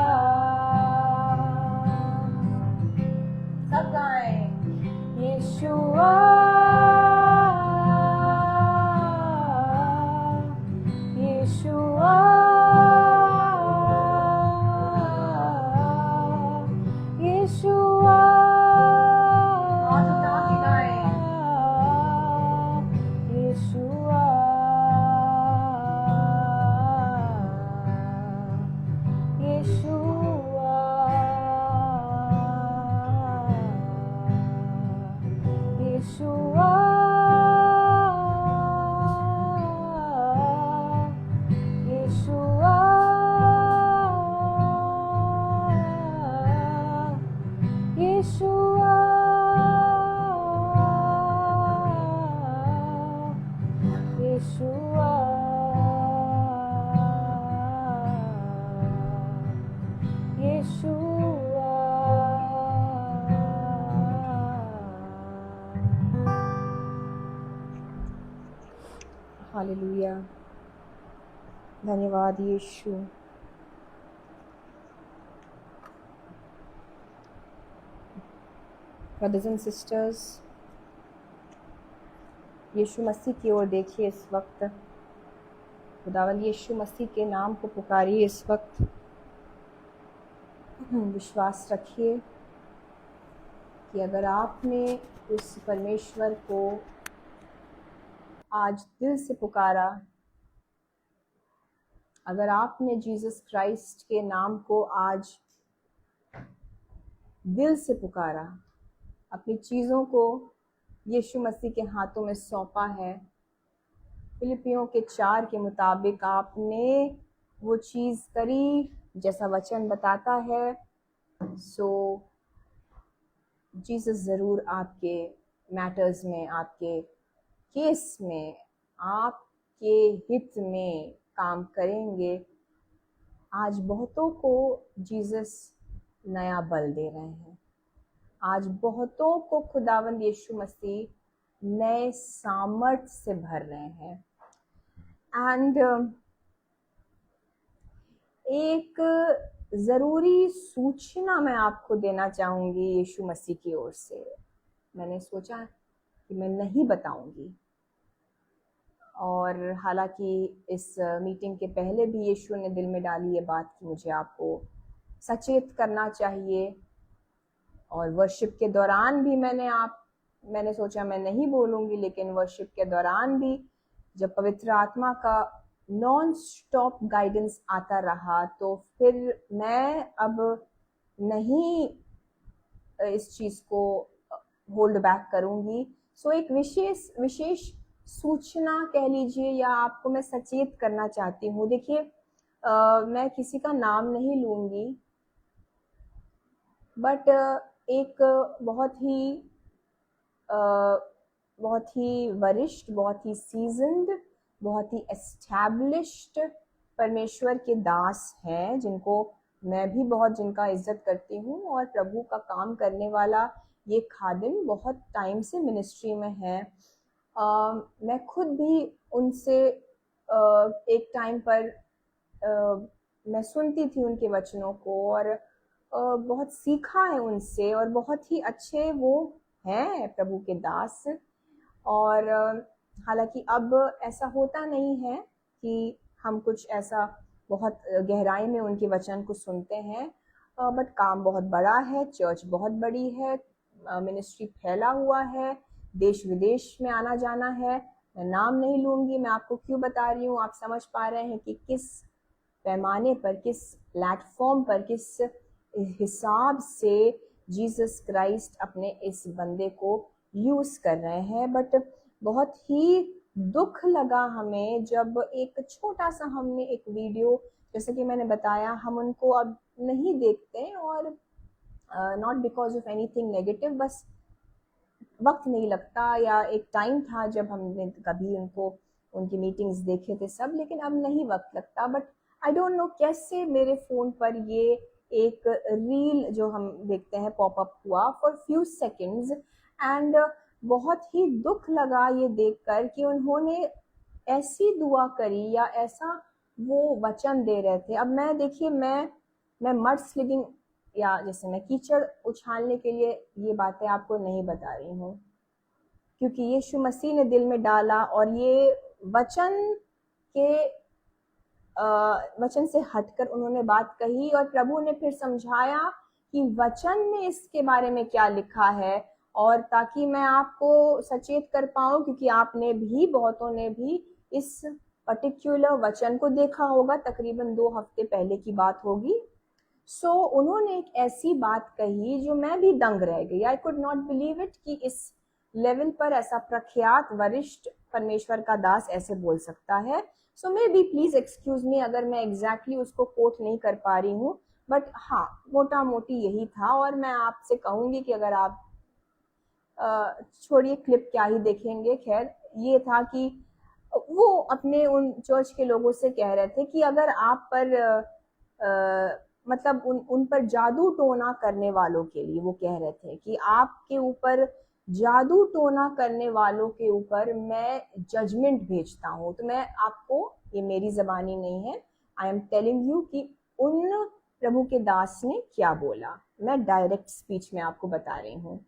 सब गाएं। यीशुआ यीशुआ यीशुआ। हाथ उठा के गाएं। यीशुआ यीशुआ यीशुआ यीशुआ यीशुआ यीशुआ यीशुआ। हालेलुया, धन्यवाद यीशु। ब्रदर्स एंड सिस्टर्स, यीशु मसीह की ओर देखिए इस वक्त, खुदावंद यीशु मसीह के नाम को पुकारिए इस वक्त। विश्वास रखिए कि अगर आपने उस परमेश्वर को आज दिल से पुकारा, अगर आपने जीसस क्राइस्ट के नाम को आज दिल से पुकारा, अपनी चीज़ों को यीशु मसीह के हाथों में सौंपा है, फिलिपियों के 4 के मुताबिक आपने वो चीज़ करी जैसा वचन बताता है, सो जीसस ज़रूर आपके मैटर्स में, आपके केस में, आपके हित में काम करेंगे। आज बहुतों को जीसस नया बल दे रहे हैं। आज बहुतों को खुदावंद यीशु मसीह नए सामर्थ्य से भर रहे हैं। एंड एक ज़रूरी सूचना मैं आपको देना चाहूँगी यीशु मसीह की ओर से। मैंने सोचा कि मैं नहीं बताऊँगी, और हालांकि इस मीटिंग के पहले भी यीशु ने दिल में डाली ये बात कि मुझे आपको सचेत करना चाहिए। और वर्शिप के दौरान भी मैंने सोचा मैं नहीं बोलूंगी, लेकिन वर्शिप के दौरान भी जब पवित्र आत्मा का नॉन स्टॉप गाइडेंस आता रहा, तो फिर मैं अब नहीं इस चीज को होल्ड बैक करूंगी। सो एक विशेष सूचना कह लीजिए, या आपको मैं सचेत करना चाहती हूँ। देखिए, मैं किसी का नाम नहीं लूंगी, बट एक बहुत ही वरिष्ठ, बहुत ही सीजन्ड, बहुत ही एस्टैब्लिश्ड परमेश्वर के दास हैं, जिनका इज्जत करती हूँ, और प्रभु का काम करने वाला ये खादिम बहुत टाइम से मिनिस्ट्री में है। मैं खुद भी उनसे एक टाइम पर मैं सुनती थी उनके वचनों को, और बहुत सीखा है उनसे, और बहुत ही अच्छे वो हैं प्रभु के दास। और हालांकि अब ऐसा होता नहीं है कि हम कुछ ऐसा बहुत गहराई में उनके वचन को सुनते हैं, बट काम बहुत बड़ा है, चर्च बहुत बड़ी है, मिनिस्ट्री फैला हुआ है, देश विदेश में आना जाना है। मैं नाम नहीं लूंगी, मैं आपको क्यों बता रही हूँ, आप समझ पा रहे हैं कि किस पैमाने पर, किस प्लेटफॉर्म पर, किस हिसाब से जीसस क्राइस्ट अपने इस बंदे को यूज कर रहे हैं। बट बहुत ही दुख लगा हमें जब एक छोटा सा हमने एक वीडियो, जैसे कि मैंने बताया, हम उनको अब नहीं देखते, और not because of anything negative, बस वक्त नहीं लगता, या एक टाइम था जब हमने कभी उनकी मीटिंग्स देखे थे सब, लेकिन अब नहीं वक्त लगता। बट आई डोंट नो कैसे मेरे फोन पर ये एक रील जो हम देखते हैं पॉपअप हुआ फॉर फ्यू सेकेंड्स, एंड बहुत ही दुख लगा ये देखकर कि उन्होंने ऐसी दुआ करी, या ऐसा वो वचन दे रहे थे। अब मैं, देखिए, मैं मड स्लिंगिंग, या जैसे मैं कीचड़ उछालने के लिए ये बातें आपको नहीं बता रही हूँ, क्योंकि यीशु मसीह ने दिल में डाला, और ये वचन से हटकर उन्होंने बात कही, और प्रभु ने फिर समझाया कि वचन में इसके बारे में क्या लिखा है, और ताकि मैं आपको सचेत कर पाऊं, क्योंकि आपने भी, बहुतों ने भी इस पर्टिकुलर वचन को देखा होगा, तकरीबन 2 हफ्ते पहले की बात होगी। सो उन्होंने एक ऐसी बात कही जो मैं भी दंग रह गई। I could not believe it कि इस लेवल पर ऐसा प्रख्यात वरिष्ठ परमेश्वर का दास ऐसे बोल सकता है। So maybe please excuse me अगर मैं एग्जैक्टली उसको कोट नहीं कर पा रही हूँ, बट हाँ, मोटा मोटी यही था। और मैं आपसे कहूंगी कि अगर आप छोड़िए क्लिप क्या ही देखेंगे, खैर ये था कि वो अपने उन चर्च के लोगों से कह रहे थे कि अगर आप पर मतलब उन पर जादू टोना करने वालों के लिए, वो कह रहे थे कि आपके ऊपर जादू टोना करने वालों के ऊपर मैं जजमेंट भेजता हूँ। तो मैं आपको, ये मेरी जबानी नहीं है, आई एम टेलिंग यू कि उन प्रभु के दास ने क्या बोला। मैं डायरेक्ट स्पीच में आपको बता रही हूँ।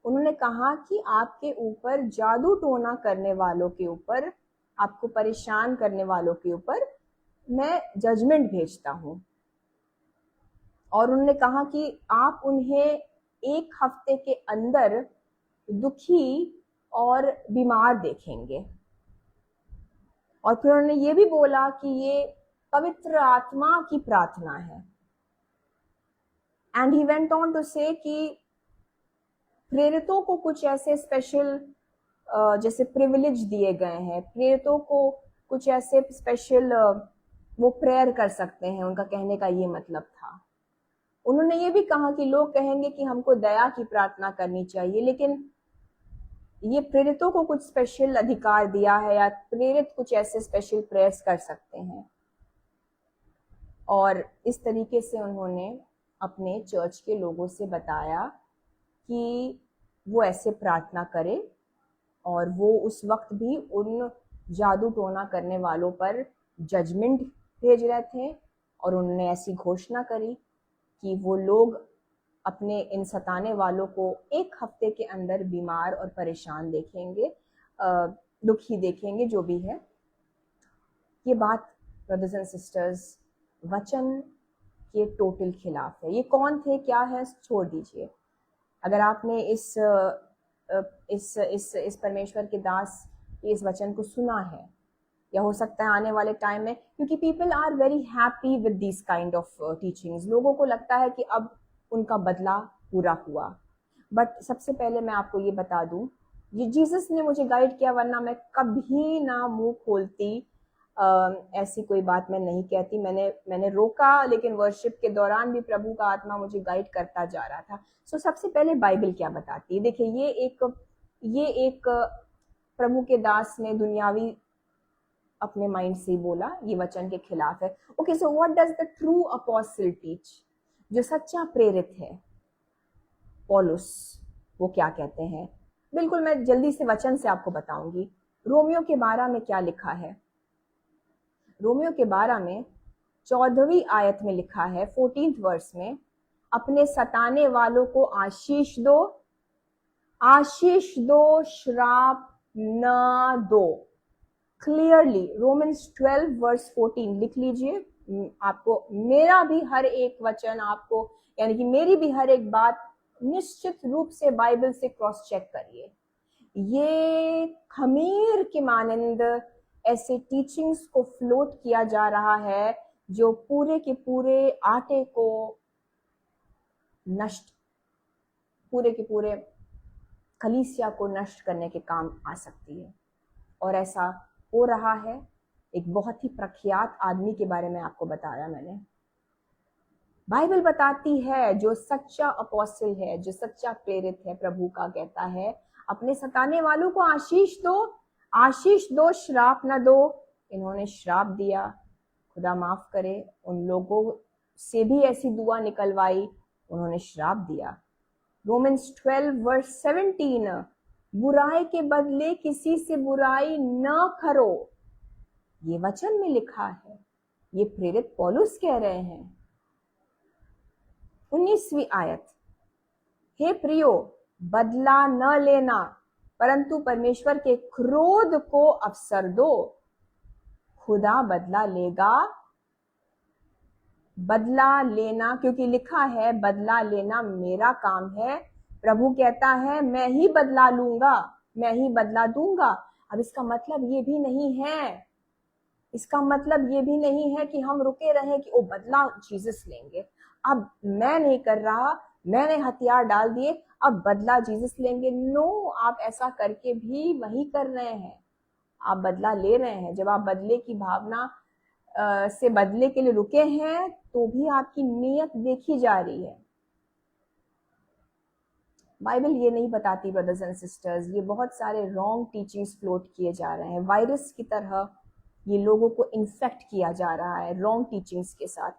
उन्होंने कहा कि आपके ऊपर जादू टोना करने वालों के ऊपर, आपको परेशान करने वालों के ऊपर मैं जजमेंट भेजता हूँ। और उन्होंने कहा कि आप उन्हें 1 हफ्ते के अंदर दुखी और बीमार देखेंगे। और फिर उन्होंने ये भी बोला कि ये पवित्र आत्मा की प्रार्थना है। And he went on to say कि प्रेरितों को कुछ ऐसे स्पेशल जैसे प्रिविलेज दिए गए हैं, प्रेरितों को कुछ ऐसे स्पेशल वो प्रेयर कर सकते हैं, उनका कहने का ये मतलब था। उन्होंने ये भी कहा कि लोग कहेंगे कि हमको दया की प्रार्थना करनी चाहिए, लेकिन ये प्रेरितों को कुछ स्पेशल अधिकार दिया है, या प्रेरित कुछ ऐसे स्पेशल प्रेयर्स कर सकते हैं। और इस तरीके से उन्होंने अपने चर्च के लोगों से बताया कि वो ऐसे प्रार्थना करे, और वो उस वक्त भी उन जादू टोना करने वालों पर जजमेंट भेज रहे थे। और उन्होंने ऐसी घोषणा करी कि वो लोग अपने इन सताने वालों को 1 हफ्ते के अंदर बीमार और परेशान देखेंगे, दुखी देखेंगे, जो भी है। ये बात ब्रदर्स एंड सिस्टर्स वचन के टोटल खिलाफ है। ये कौन थे, क्या है, छोड़ दीजिए। अगर आपने इस परमेश्वर के दास के इस वचन को सुना है, या हो सकता है आने वाले टाइम में, क्योंकि people are very happy with this kind of teachings, लोगों को लगता है कि अब उनका बदला पूरा हुआ। बट सबसे पहले मैं आपको ये बता दूं, ये जीसस ने मुझे गाइड किया, वरना मैं कभी ना मुंह खोलती, ऐसी कोई बात मैं नहीं कहती। मैंने रोका, लेकिन वर्शिप के दौरान भी प्रभु का आत्मा मुझे गाइड करता जा रहा था। सो सबसे पहले बाइबल क्या बताती है, देखिए ये एक प्रभु के दास ने दुनियावी अपने माइंड से बोला, ये वचन के खिलाफ है। Okay, so what does the true apostle teach, जो सच्चा प्रेरित है पौलुस, वो क्या कहते हैं? बिल्कुल, मैं जल्दी से वचन से आपको बताऊंगी। रोमियो के 12 में क्या लिखा है? रोमियो के 12 में 14वीं आयत में लिखा है, 14th वर्स में, अपने सताने वालों को आशीष दो, आशीष दो, श्राप ना दो। क्लियरली रोमन्स 12 वर्स 14 लिख लीजिए। आपको मेरा भी हर एक वचन, आपको यानी कि मेरी भी हर एक बात निश्चित रूप से बाइबल से क्रॉस चेक करिए। ये खमीर के मानंद ऐसे टीचिंग्स को फ्लोट किया जा रहा है जो पूरे के पूरे आटे को नष्ट, पूरे के पूरे कलीसिया को नष्ट करने के काम आ सकती है। और ऐसा हो रहा है। एक बहुत ही प्रख्यात आदमी के बारे में आपको बताया मैंने। बाइबल बताती है जो सच्चा अपोस्टल है, जो सच्चा प्रेरित है प्रभु का, कहता है अपने सताने वालों को आशीष दो, आशीष दो, श्राप न दो। इन्होंने श्राप दिया, खुदा माफ करे, उन लोगों से भी ऐसी दुआ निकलवाई, उन्होंने श्राप दिया। रोमन्स 12 वर्स 17, बुराई के बदले किसी से बुराई न करो, ये वचन में लिखा है। ये प्रेरित पौलुस कह रहे हैं। 19वीं आयत, हे प्रियो, बदला न लेना, परंतु परमेश्वर के क्रोध को अवसर दो, खुदा बदला लेगा। बदला लेना, क्योंकि लिखा है बदला लेना मेरा काम है। प्रभु कहता है मैं ही बदला लूंगा, मैं ही बदला दूंगा। अब इसका मतलब ये भी नहीं है, इसका मतलब ये भी नहीं है कि हम रुके रहें कि ओ बदला जीसस लेंगे, अब मैं नहीं कर रहा, मैंने हथियार डाल दिए, अब बदला जीसस लेंगे। नो, आप ऐसा करके भी वही कर रहे हैं, आप बदला ले रहे हैं। जब आप बदले की भावना से बदले के लिए रुके हैं, तो भी आपकी नीयत देखी जा रही है। बाइबल ये नहीं बताती ब्रदर्स एंड सिस्टर्स, ये बहुत सारे रॉन्ग टीचिंग्स फ्लोट किए जा रहे हैं। वायरस की तरह ये लोगों को इन्फेक्ट किया जा रहा है रॉन्ग टीचिंग्स के साथ।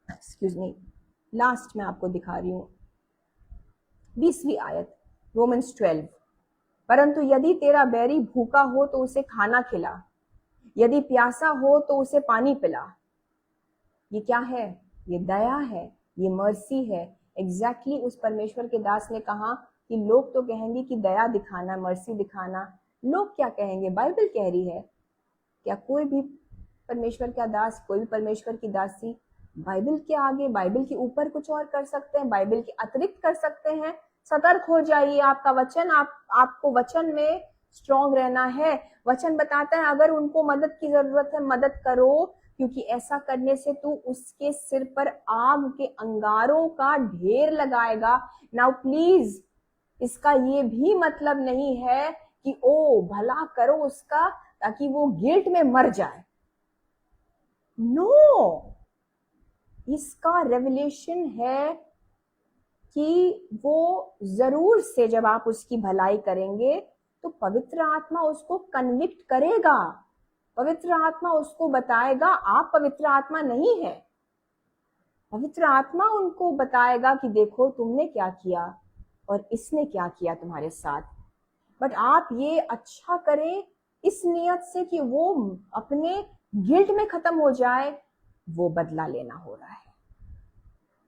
एक्सक्यूज मी, लास्ट में आपको दिखा रही हूं 20वीं आयत, रोमन्स 12, परंतु यदि तेरा बैरी भूखा हो तो उसे खाना खिला, यदि प्यासा हो तो उसे पानी पिला। ये क्या है? ये दया है, ये मर्सी है। एग्जैक्टली उस परमेश्वर के दास ने कहा कि लोग तो कहेंगे कि दया दिखाना, मर्सी दिखाना, लोग क्या कहेंगे? बाइबल कह रही है। क्या कोई भी परमेश्वर का दास, कोई भी परमेश्वर की दासी बाइबल के आगे, बाइबल के ऊपर कुछ और कर सकते हैं? बाइबल के अतिरिक्त कर सकते हैं? सतर्क हो जाइए। आपका वचन, आपको वचन में स्ट्रॉन्ग रहना है। वचन बताता है अगर उनको मदद की जरूरत है, मदद करो, क्योंकि ऐसा करने से तू उसके सिर पर आग के अंगारों का ढेर लगाएगा। नाउ प्लीज, इसका ये भी मतलब नहीं है कि ओ भला करो उसका ताकि वो गिल्ट में मर जाए। नो, इसका रेवलेशन है कि वो जरूर से जब आप उसकी भलाई करेंगे तो पवित्र आत्मा उसको कन्विक्ट करेगा, पवित्र आत्मा उसको बताएगा आप पवित्र आत्मा नहीं है। पवित्र आत्मा उनको बताएगा कि देखो तुमने क्या किया और इसने क्या किया तुम्हारे साथ। बट आप ये अच्छा करें इस नियत से कि वो अपने गिल्ट में खत्म हो जाए, वो बदला लेना हो रहा है।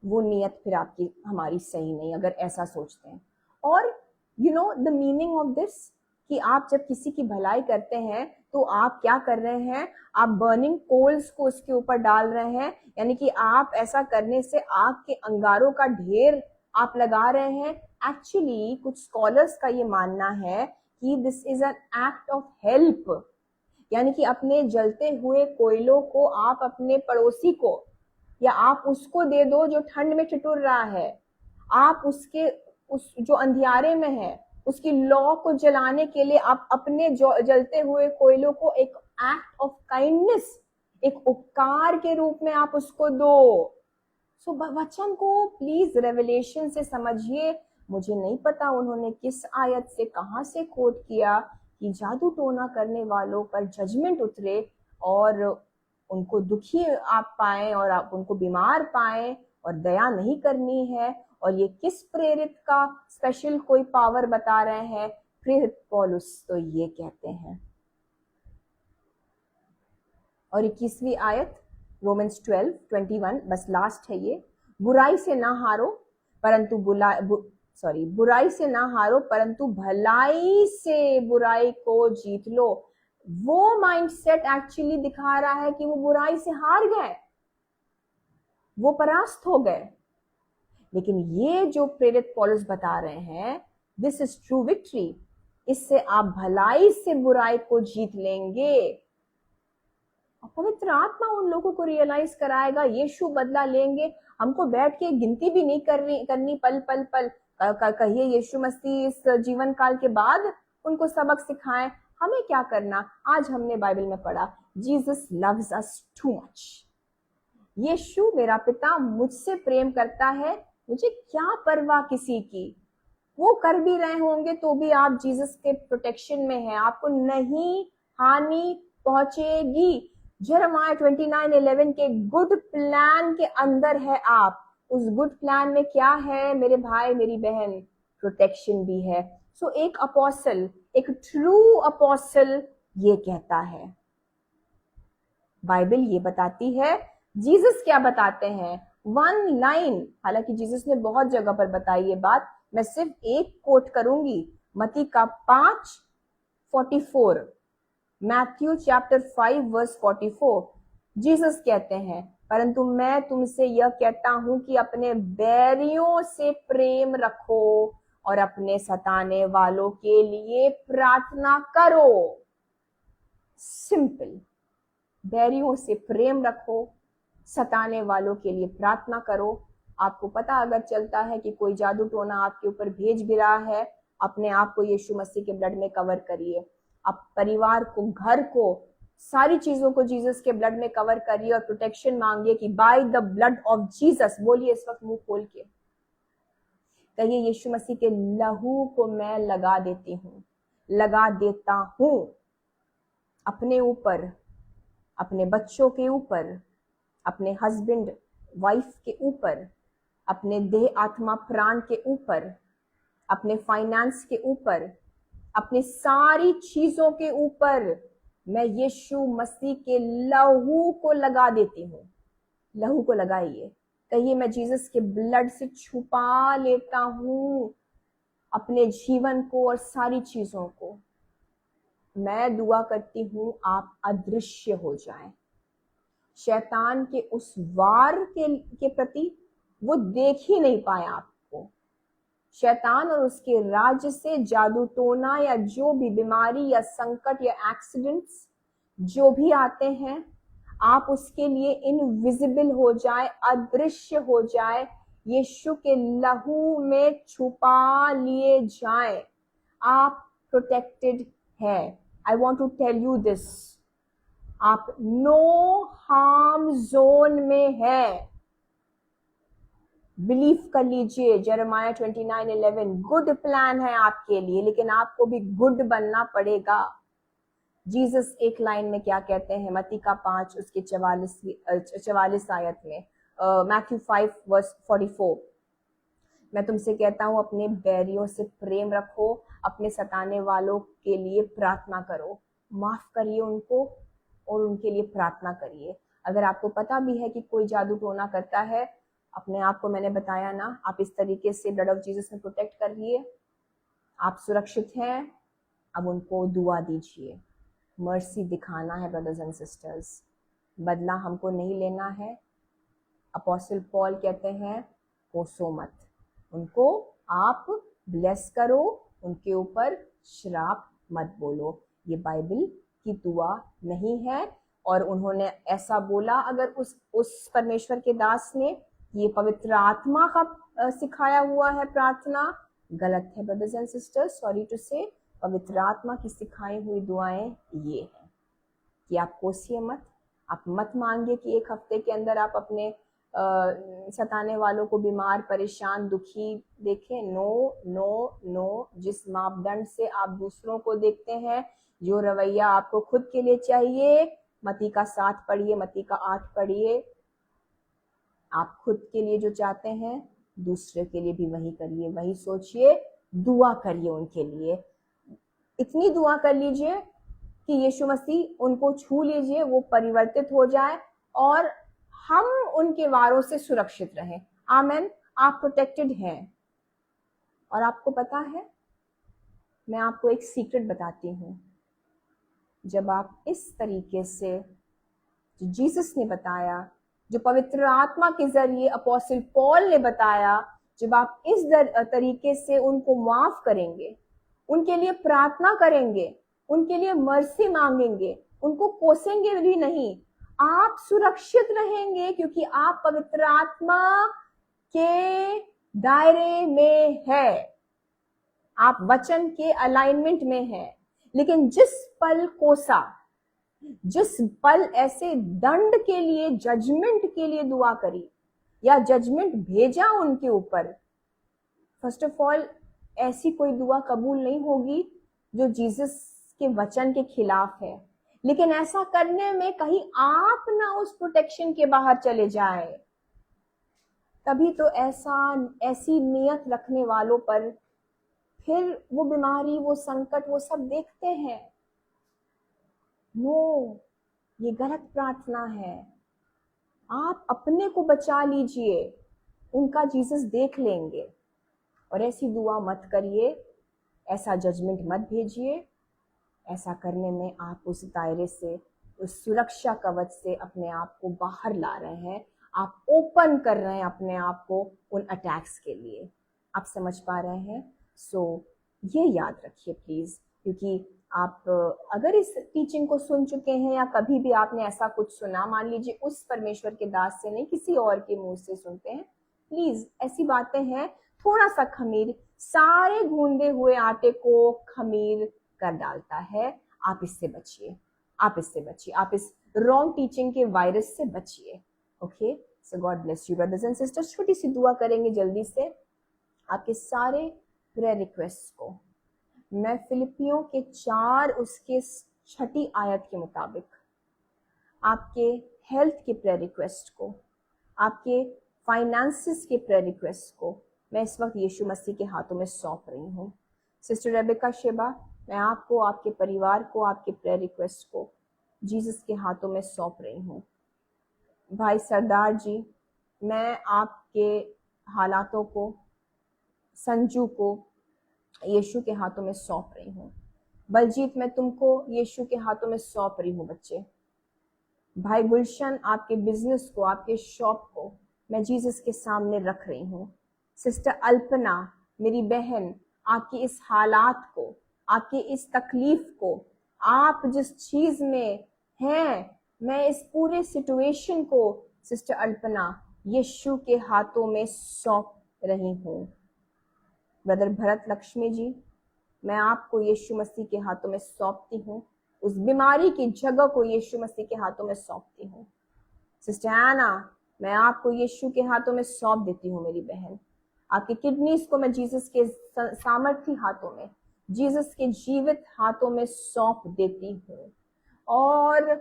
वो नियत फिर आपकी, हमारी सही नहीं अगर ऐसा सोचते हैं। और you know the meaning of this, कि आप जब किसी की भलाई करते हैं तो आप क्या कर रहे हैं, आप बर्निंग कोल्स को उसके ऊपर डाल रहे हैं, यानी कि आप ऐसा करने से आग के अंगारों का ढेर आप लगा रहे हैं। एक्चुअली कुछ स्कॉलर्स का ये मानना है कि this is an act of help, यानी कि अपने जलते हुए कोयलों को आप अपने पड़ोसी को या आप उसको दे दो जो ठंड में ठिठुर रहा है, आप उसके उस जो अंधियारे में है उसकी लौ को जलाने के लिए आप अपने जलते हुए कोयलों को एक एक्ट ऑफ काइंडनेस, एक उपकार के रूप में आप उसको दो। सो वचन को प्लीज रेवलेशन से समझिए। मुझे नहीं पता उन्होंने किस आयत से कहां से कोट किया कि जादू टोना करने वालों पर जजमेंट उतरे और उनको दुखी आप पाए और आप उनको बीमार पाए और दया नहीं करनी है। और ये किस प्रेरित का स्पेशल कोई पावर बता रहे हैं? प्रेरित पौलुस तो ये कहते हैं। और 21वीं आयत रोमन्स 12:21, बस लास्ट है ये, बुराई से ना हारो परंतु बुराई से ना हारो परंतु भलाई से बुराई को जीत लो। वो माइंडसेट एक्चुअली दिखा रहा है कि वो बुराई से हार गए, वो परास्त हो गए। लेकिन ये जो प्रेरित पौलुस बता रहे हैं, दिस इज ट्रू विक्ट्री, इससे आप भलाई से बुराई को जीत लेंगे। पवित्र आत्मा उन लोगों को रियलाइज कराएगा, यीशु बदला लेंगे। हमको बैठ के गिनती भी नहीं करनी पल पल पल। कहिए यीशु मसीह इस जीवन काल के बाद उनको सबक सिखाएं। हमें क्या करना? आज हमने बाइबल में पढ़ा, Jesus loves us too much. यीशु मेरा पिता मुझसे प्रेम करता है, मुझे क्या परवाह किसी की। वो कर भी रहे होंगे तो भी आप जीसस के प्रोटेक्शन में हैं, आपको नहीं हानि पहुंचेगी। यिर्मयाह 29:11 के गुड प्लान के अंदर है आप। उस गुड प्लान में क्या है मेरे भाई मेरी बहन? प्रोटेक्शन भी है। सो एक अपोस्टल, एक ट्रू अपोस्टल ये कहता है, बाइबल ये बताती है। जीसस क्या बताते हैं? वन लाइन, हालांकि जीसस ने बहुत जगह पर बताई ये बात, मैं सिर्फ एक कोट करूंगी, मत्ती का 5:44, मैथ्यू चैप्टर 5:44। जीसस कहते हैं, परंतु मैं तुमसे यह कहता हूं कि अपने बैरियों से प्रेम रखो और अपने सताने वालों के लिए प्रार्थना करो। सिंपल, बैरियों से प्रेम रखो, सताने वालों के लिए प्रार्थना करो। आपको पता अगर चलता है कि कोई जादू टोना आपके ऊपर भेज भी रहा है, अपने आप को यीशु मसीह के ब्लड में कवर करिए। आप परिवार को, घर को, सारी चीजों को जीसस के ब्लड में कवर करिए और प्रोटेक्शन मांगिए कि by the blood of Jesus, बोलिए इस वक्त मुंह खोल के, कहिए यीशु मसीह के लहू को मैं लगा देती हूँ, लगा देता हूँ अपने ऊपर, अपने बच्चों के ऊपर, अपने हस्बैंड वाइफ के ऊपर, अपने देह आत्मा प्राण के ऊपर, अपने फाइनेंस के ऊपर, अपने सारी चीजों के ऊपर मैं यीशु मसीह के लहू को लगा देती हूँ। लहू को लगाइए, कहिए मैं जीसस के ब्लड से छुपा लेता हूँ अपने जीवन को और सारी चीजों को। मैं दुआ करती हूँ आप अदृश्य हो जाएं, शैतान के उस वार के प्रति वो देख ही नहीं पाए आपको। शैतान और उसके राज्य से जादू टोना या जो भी बीमारी या संकट या एक्सीडेंट्स जो भी आते हैं, आप उसके लिए इनविजिबल हो जाए, अदृश्य हो जाए, यीशु के लहू में छुपा लिए जाए। आप प्रोटेक्टेड है। I want to tell you this, आप नो हार्म जोन में है। बिलीव कर लीजिए, यिर्मयाह 29:11 गुड प्लान है आपके लिए, लेकिन आपको भी गुड बनना पड़ेगा। जीसस एक लाइन में क्या कहते हैं? मत्ती का 5 उसके 44 आयत में, मैथ्यू 5:44, मैं तुमसे कहता हूं अपने बैरियों से प्रेम रखो, अपने सताने वालों के लिए प्रार्थना करो, माफ करिए उनको और उनके लिए प्रार्थना करिए। अगर आपको पता भी है कि कोई जादू टोना करता है, अपने आप को, मैंने बताया ना, आप इस तरीके से ब्लड ऑफ जीसस में प्रोटेक्ट करिए, आप सुरक्षित हैं। अब उनको दुआ दीजिए। मर्सी दिखाना है ब्रदर्स एंड सिस्टर्स, बदला हमको नहीं लेना है। अपोस्टल पॉल कहते हैं कोसो मत, उनको आप ब्लेस करो, उनके ऊपर श्राप मत बोलो। ये बाइबल की दुआ नहीं है। और उन्होंने ऐसा बोला, अगर उस परमेश्वर के दास ने, ये पवित्र आत्मा का सिखाया हुआ है प्रार्थना, गलत है brothers and sisters, sorry to say. पवित्र आत्मा की सिखाई हुई दुआएं ये है कि आप कोसिए मत, आप मत मांगिए कि एक हफ्ते के अंदर आप अपने सताने वालों को बीमार, परेशान, दुखी देखें। No no no. जिस मापदंड से आप दूसरों को देखते हैं, जो रवैया आपको खुद के लिए चाहिए, मत्ती का 7 पढ़िए, मत्ती का 8 पढ़िए। आप खुद के लिए जो चाहते हैं, दूसरे के लिए भी वही करिए, वही सोचिए, दुआ करिए उनके लिए। इतनी दुआ कर लीजिए कि यीशु मसीह उनको छू लीजिए, वो परिवर्तित हो जाए और हम उनके वारों से सुरक्षित रहें। आमेन। आप प्रोटेक्टेड हैं। और आपको पता है, मैं आपको एक सीक्रेट बताती हूँ। जब आप इस तरीके से, जो जीसस ने बताया, जो पवित्र आत्मा के जरिए अपोस्टल पॉल ने बताया, जब आप इस तरीके से उनको माफ करेंगे, उनके लिए प्रार्थना करेंगे, उनके लिए मर्सी मांगेंगे, उनको कोसेंगे भी नहीं, आप सुरक्षित रहेंगे, क्योंकि आप पवित्र आत्मा के दायरे में है, आप वचन के अलाइनमेंट में हैं। लेकिन जिस पल कोसा, जिस पल ऐसे दंड के लिए, जजमेंट के लिए दुआ करी या जजमेंट भेजा उनके ऊपर, फर्स्ट ऑफ ऑल ऐसी कोई दुआ कबूल नहीं होगी जो जीसस के वचन के खिलाफ है। लेकिन ऐसा करने में कहीं आप ना उस प्रोटेक्शन के बाहर चले जाए, तभी तो ऐसी नियत रखने वालों पर फिर वो बीमारी, वो संकट, वो सब देखते हैं। नो, ये गलत प्रार्थना है। आप अपने को बचा लीजिए, उनका जीसस देख लेंगे। और ऐसी दुआ मत करिए, ऐसा जजमेंट मत भेजिए। ऐसा करने में आप उस दायरे से, उस सुरक्षा कवच से अपने आप को बाहर ला रहे हैं। आप ओपन कर रहे हैं अपने आप को उन अटैक्स के लिए। आप समझ पा रहे हैं? सो ये याद रखिए प्लीज, क्योंकि आप अगर इस टीचिंग को सुन चुके हैं या कभी भी आपने ऐसा कुछ सुना, मान लीजिए उस परमेश्वर के दास से नहीं, किसी और के मुंह से सुनते हैं, प्लीज ऐसी बातें हैं, थोड़ा सा खमीर सारे गूंदे हुए आटे को खमीर कर डालता है। आप इससे बचिए, आप इससे बचिए, आप इस रॉन्ग टीचिंग के वायरस से बचिए। Okay, so God bless you brothers and sisters. छोटी सी दुआ करेंगे जल्दी से। आपके सारे प्रेयर रिक्वेस्ट को मैं फिलिपियों के 4 उसके 6 आयत के मुताबिक, आपके हेल्थ के प्रेयर रिक्वेस्ट को, आपके फाइनेंसेस के प्रेयर रिक्वेस्ट को मैं इस वक्त यीशु मसीह के हाथों में सौंप रही हूँ। सिस्टर रेबेका शेबा, मैं आपको, आपके परिवार को, आपके प्रेयर रिक्वेस्ट को जीसस के हाथों में सौंप रही हूँ। भाई सरदार जी, मैं आपके हालातों को, संजू को यीशु के हाथों में सौंप रही हूँ। बलजीत, मैं तुमको यीशु के हाथों में सौंप रही हूँ बच्चे। भाई गुलशन, आपके बिजनेस को, आपके शॉप को मैं जीसस के सामने रख रही हूँ। सिस्टर अल्पना, मेरी बहन, आपकी इस हालात को, आपकी इस तकलीफ को, आप जिस चीज में हैं, मैं इस पूरे सिचुएशन को सिस्टर अल्पना यीशु के हाथों में सौंप रही हूँ। ब्रदर भरत लक्ष्मी जी, मैं आपको यीशु मसीह के हाथों में सौंपती हूँ। उस बीमारी की जगह को यीशु मसीह के हाथों में सौंपती हूँ। सिस्टर आना, मैं आपको यीशु के हाथों में सौंप देती हूँ मेरी बहन। आपकी किडनीज को मैं जीसस के सामर्थी हाथों में, जीसस के जीवित हाथों में सौंप देती हूँ। और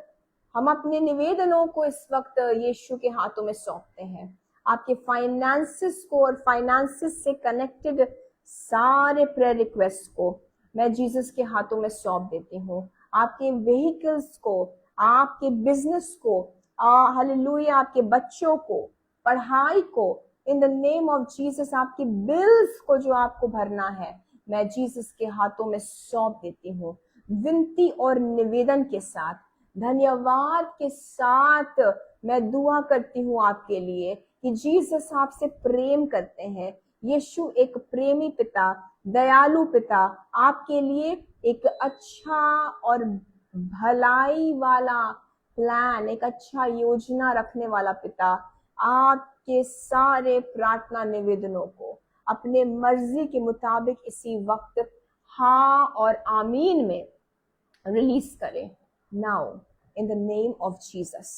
हम अपने निवेदनों को इस वक्त यीशु के हाथों में सौंपते हैं। आपके फाइनेंसेस को और फाइनेंसेस से कनेक्टेड सारे प्रेयर रिक्वेस्ट को मैं जीसस के हाथों में सौंप देती हूँ। आपके व्हीकल्स को, आपके बिजनेस को, हालेलुया, आपके बच्चों को, पढ़ाई को, इन द नेम ऑफ जीसस, आपकी बिल्स को जो आपको भरना है, मैं जीसस के हाथों में सौंप देती हूँ, विनती और निवेदन के साथ, धन्यवाद के साथ मैं दुआ करती हूँ आपके लिए कि जीसस आपसे प्रेम करते हैं। यीशु एक प्रेमी पिता, दयालु पिता, आपके लिए एक अच्छा और भलाई वाला प्लान, एक अच्छा योजना रखने वाला पिता, आपके सारे प्रार्थना निवेदनों को अपने मर्जी के मुताबिक इसी वक्त हाँ और आमीन में रिलीज करें। Now in the name of Jesus,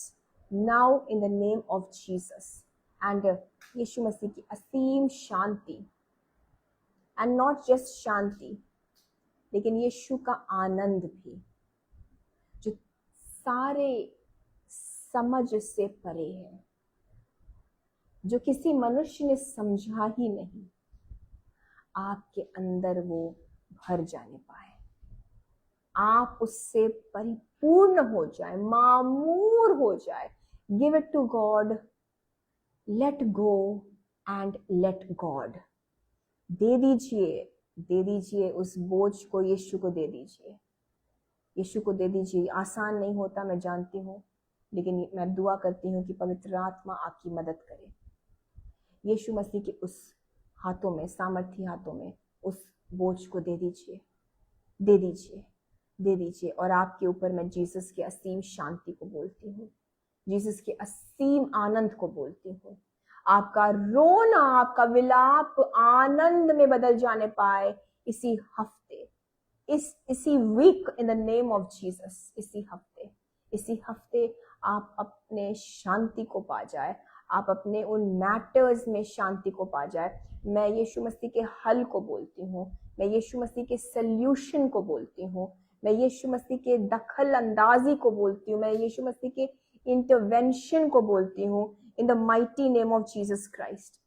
now in the name of Jesus. And यीशु मसीह की असीम शांति, एंड नॉट जस्ट शांति, लेकिन यीशु का आनंद भी, जो सारे समझ से परे है, जो किसी मनुष्य ने समझा ही नहीं, आपके अंदर वो भर जाने पाए, आप उससे परिपूर्ण हो जाए, मामूर हो जाए। Give it to God, let go and let God. दे दीजिए, दे दीजिए उस बोझ को, यीशु को दे दीजिए, यीशु को दे दीजिए। आसान नहीं होता, मैं जानती हूँ, लेकिन मैं दुआ करती हूँ कि पवित्र आत्मा आपकी मदद करे। यीशु मसीह के उस हाथों में, सामर्थी हाथों में उस बोझ को दे दीजिए, दे दीजिए, दे दीजिए। और आपके ऊपर मैं जीसस के असीम शांति को बोलती हूँ, जीसस के असीम आनंद को बोलती हूँ। आपका रोना, आपका विलाप आनंद में बदल जाने पाए इसी हफ्ते, इसी week, in the name of Jesus. इसी हफ्ते आप अपने शांति को पा जाए, आप अपने उन मैटर्स में शांति को पा जाए। मैं यीशु मसीह के हल को बोलती हूँ, मैं यीशु मसीह के सल्यूशन को बोलती हूँ, मैं यीशु मसीह के दखल अंदाजी को बोलती हूँ, मैं यीशु मसीह के इंटरवेंशन को बोलती हूँ। In the mighty name of Jesus Christ,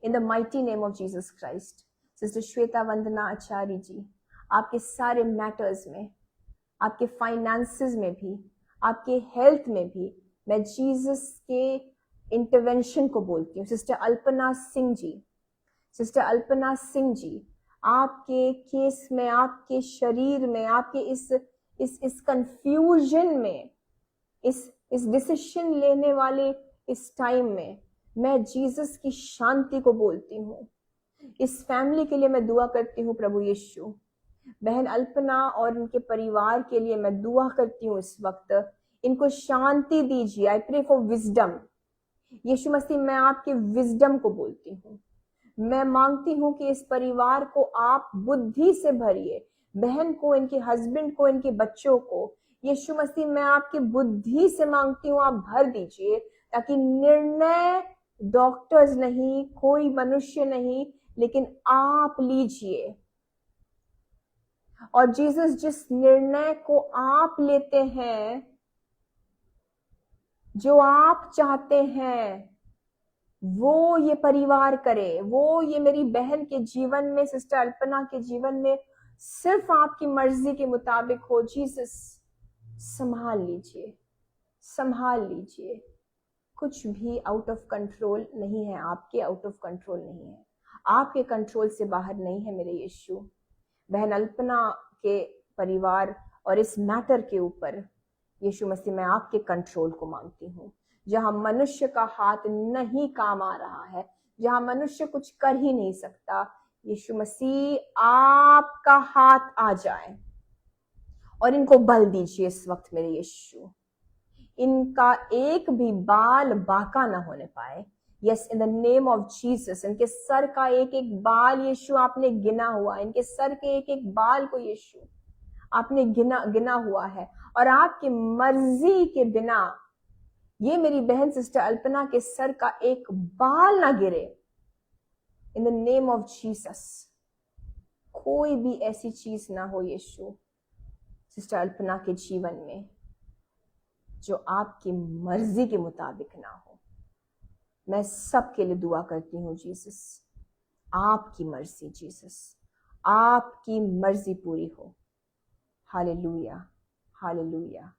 in the mighty name of Jesus Christ. Sister Shweta Vandana Acharya ji, आपके सारे मैटर्स में, आपके फाइनेंसेस में भी, आपके हेल्थ में भी मैं जीसस के इंटरवेंशन को बोलती हूँ। सिस्टर अल्पना सिंह जी, सिस्टर अल्पना सिंह जी, आपके केस में, आपके शरीर में, आपके इस कंफ्यूजन में, इस डिसीजन लेने वाले इस टाइम में मैं जीसस की शांति को बोलती हूँ। इस फैमिली के लिए मैं दुआ करती हूँ प्रभु यीशु। बहन अल्पना और उनके परिवार के लिए मैं दुआ करती हूँ इस वक्त, इनको शांति दीजिए। I pray for wisdom. यीशु मसीह, मैं आपके विजडम को बोलती हूँ, मैं मांगती हूँ कि इस परिवार को आप बुद्धि से भरिए, बहन को, इनके हस्बैंड को, इनके बच्चों को। यीशु मसीह, मैं आपकी बुद्धि से मांगती हूँ, आप भर दीजिए, ताकि निर्णय डॉक्टर्स नहीं, कोई मनुष्य नहीं, लेकिन आप लीजिए। और जीसस, जिस निर्णय को आप लेते हैं, जो आप चाहते हैं, वो ये परिवार करे, वो ये मेरी बहन के जीवन में, सिस्टर अल्पना के जीवन में सिर्फ आपकी मर्जी के मुताबिक हो। जीसस, संभाल लीजिए, संभाल लीजिए। कुछ भी आउट ऑफ कंट्रोल नहीं है, आपके आउट ऑफ कंट्रोल नहीं है, आपके कंट्रोल से बाहर नहीं है मेरे यीशु। बहन अल्पना के परिवार और इस मैटर के ऊपर यीशु मसीह, मैं आपके कंट्रोल को मांगती हूँ। जहां मनुष्य का हाथ नहीं काम आ रहा है, जहां मनुष्य कुछ कर ही नहीं सकता, यीशु मसीह आपका हाथ आ जाए और इनको बल दीजिए इस वक्त मेरे यीशु। इनका एक भी बाल बाका ना होने पाए। Yes, in the name of Jesus. इनके सर का एक एक बाल यीशु आपने गिना हुआ, इनके सर के एक एक बाल को यीशु आपने गिना हुआ है। और आपकी मर्जी के बिना ये मेरी बहन सिस्टर अल्पना के सर का एक बाल ना गिरे। इन द नेम ऑफ जीसस, कोई भी ऐसी चीज ना हो यीशु सिस्टर अल्पना के जीवन में जो आपकी मर्जी के मुताबिक ना हो। मैं सबके लिए दुआ करती हूँ जीसस, आपकी मर्जी जीसस, आपकी मर्जी पूरी हो। हालेलुया, हालेलुया,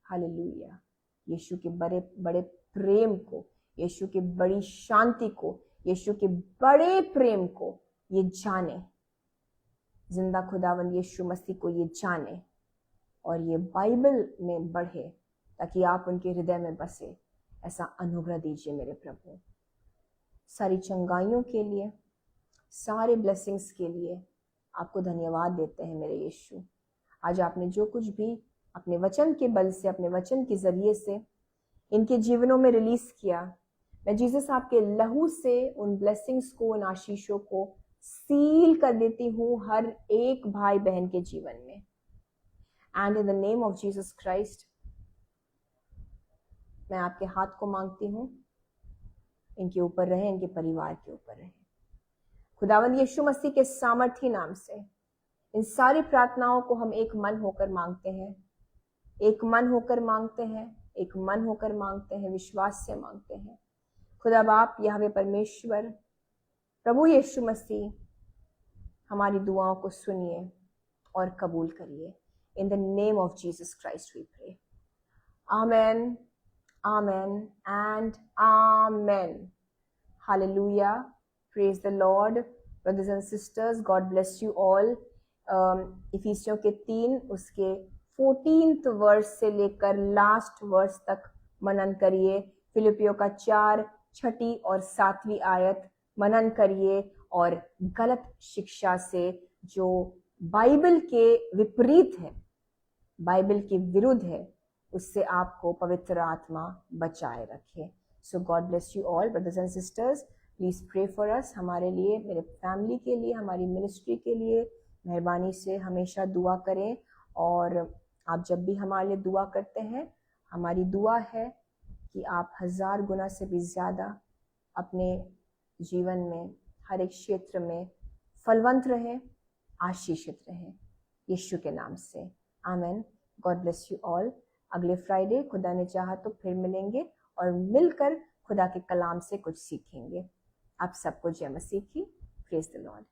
हालेलुया। यीशु के बड़े बड़े प्रेम को, यीशु की बड़ी शांति को, यीशु के बड़े प्रेम को ये जाने जिंदा खुदावंद यीशु मसीह को ये जाने और ये बाइबल में बढ़े, ताकि आप उनके हृदय में बसे। ऐसा अनुग्रह दीजिए मेरे प्रभु। सारी चंगाइयों के लिए, सारे ब्लेसिंग्स के लिए आपको धन्यवाद देते हैं मेरे यीशु। आज आपने जो कुछ भी अपने वचन के बल से, अपने वचन के जरिए से इनके जीवनों में रिलीज किया, मैं जीसस आपके लहू से उन ब्लेसिंग्स को, उन आशीषों को सील कर देती हूँ हर एक भाई बहन के जीवन में। And in the name of Jesus Christ मैं आपके हाथ को मांगती हूँ, इनके ऊपर रहे, इनके परिवार के ऊपर रहे। खुदावंद यीशु मसीह के सामर्थी नाम से इन सारी प्रार्थनाओं को हम एक मन होकर मांगते हैं, एक मन होकर मांगते हैं, एक मन होकर मांगते हैं, विश्वास से मांगते हैं। खुदा बाप, यहोवा परमेश्वर, प्रभु यीशु मसीह, हमारी दुआओं को सुनिए और कबूल करिए। In the name of Jesus Christ we pray, amen, amen and amen. Hallelujah, praise the Lord. Brothers and sisters, God bless you all. इफिसियों के 3 उसके 14th वर्स से लेकर लास्ट वर्स तक मनन करिए। फिलिपियों का 4 6 और 7 आयत मनन करिए और गलत शिक्षा से जो बाइबल के विपरीत है, बाइबल के विरुद्ध है, उससे आपको पवित्र आत्मा बचाए रखे। So God bless you all brothers and sisters. Please pray for us, हमारे लिए, मेरे फैमिली के लिए, हमारी मिनिस्ट्री के लिए मेहरबानी से हमेशा दुआ करें। और आप जब भी हमारे लिए दुआ करते हैं, हमारी दुआ है कि आप 1000 गुना से भी ज़्यादा अपने जीवन में हर एक क्षेत्र में फलवंत रहें, आशीषित रहें, यीशु के नाम से, आमेन। God bless you all. अगले फ्राइडे खुदा ने चाहा तो फिर मिलेंगे और मिलकर खुदा के कलाम से कुछ सीखेंगे। आप सबको जय मसीह की। Praise the Lord.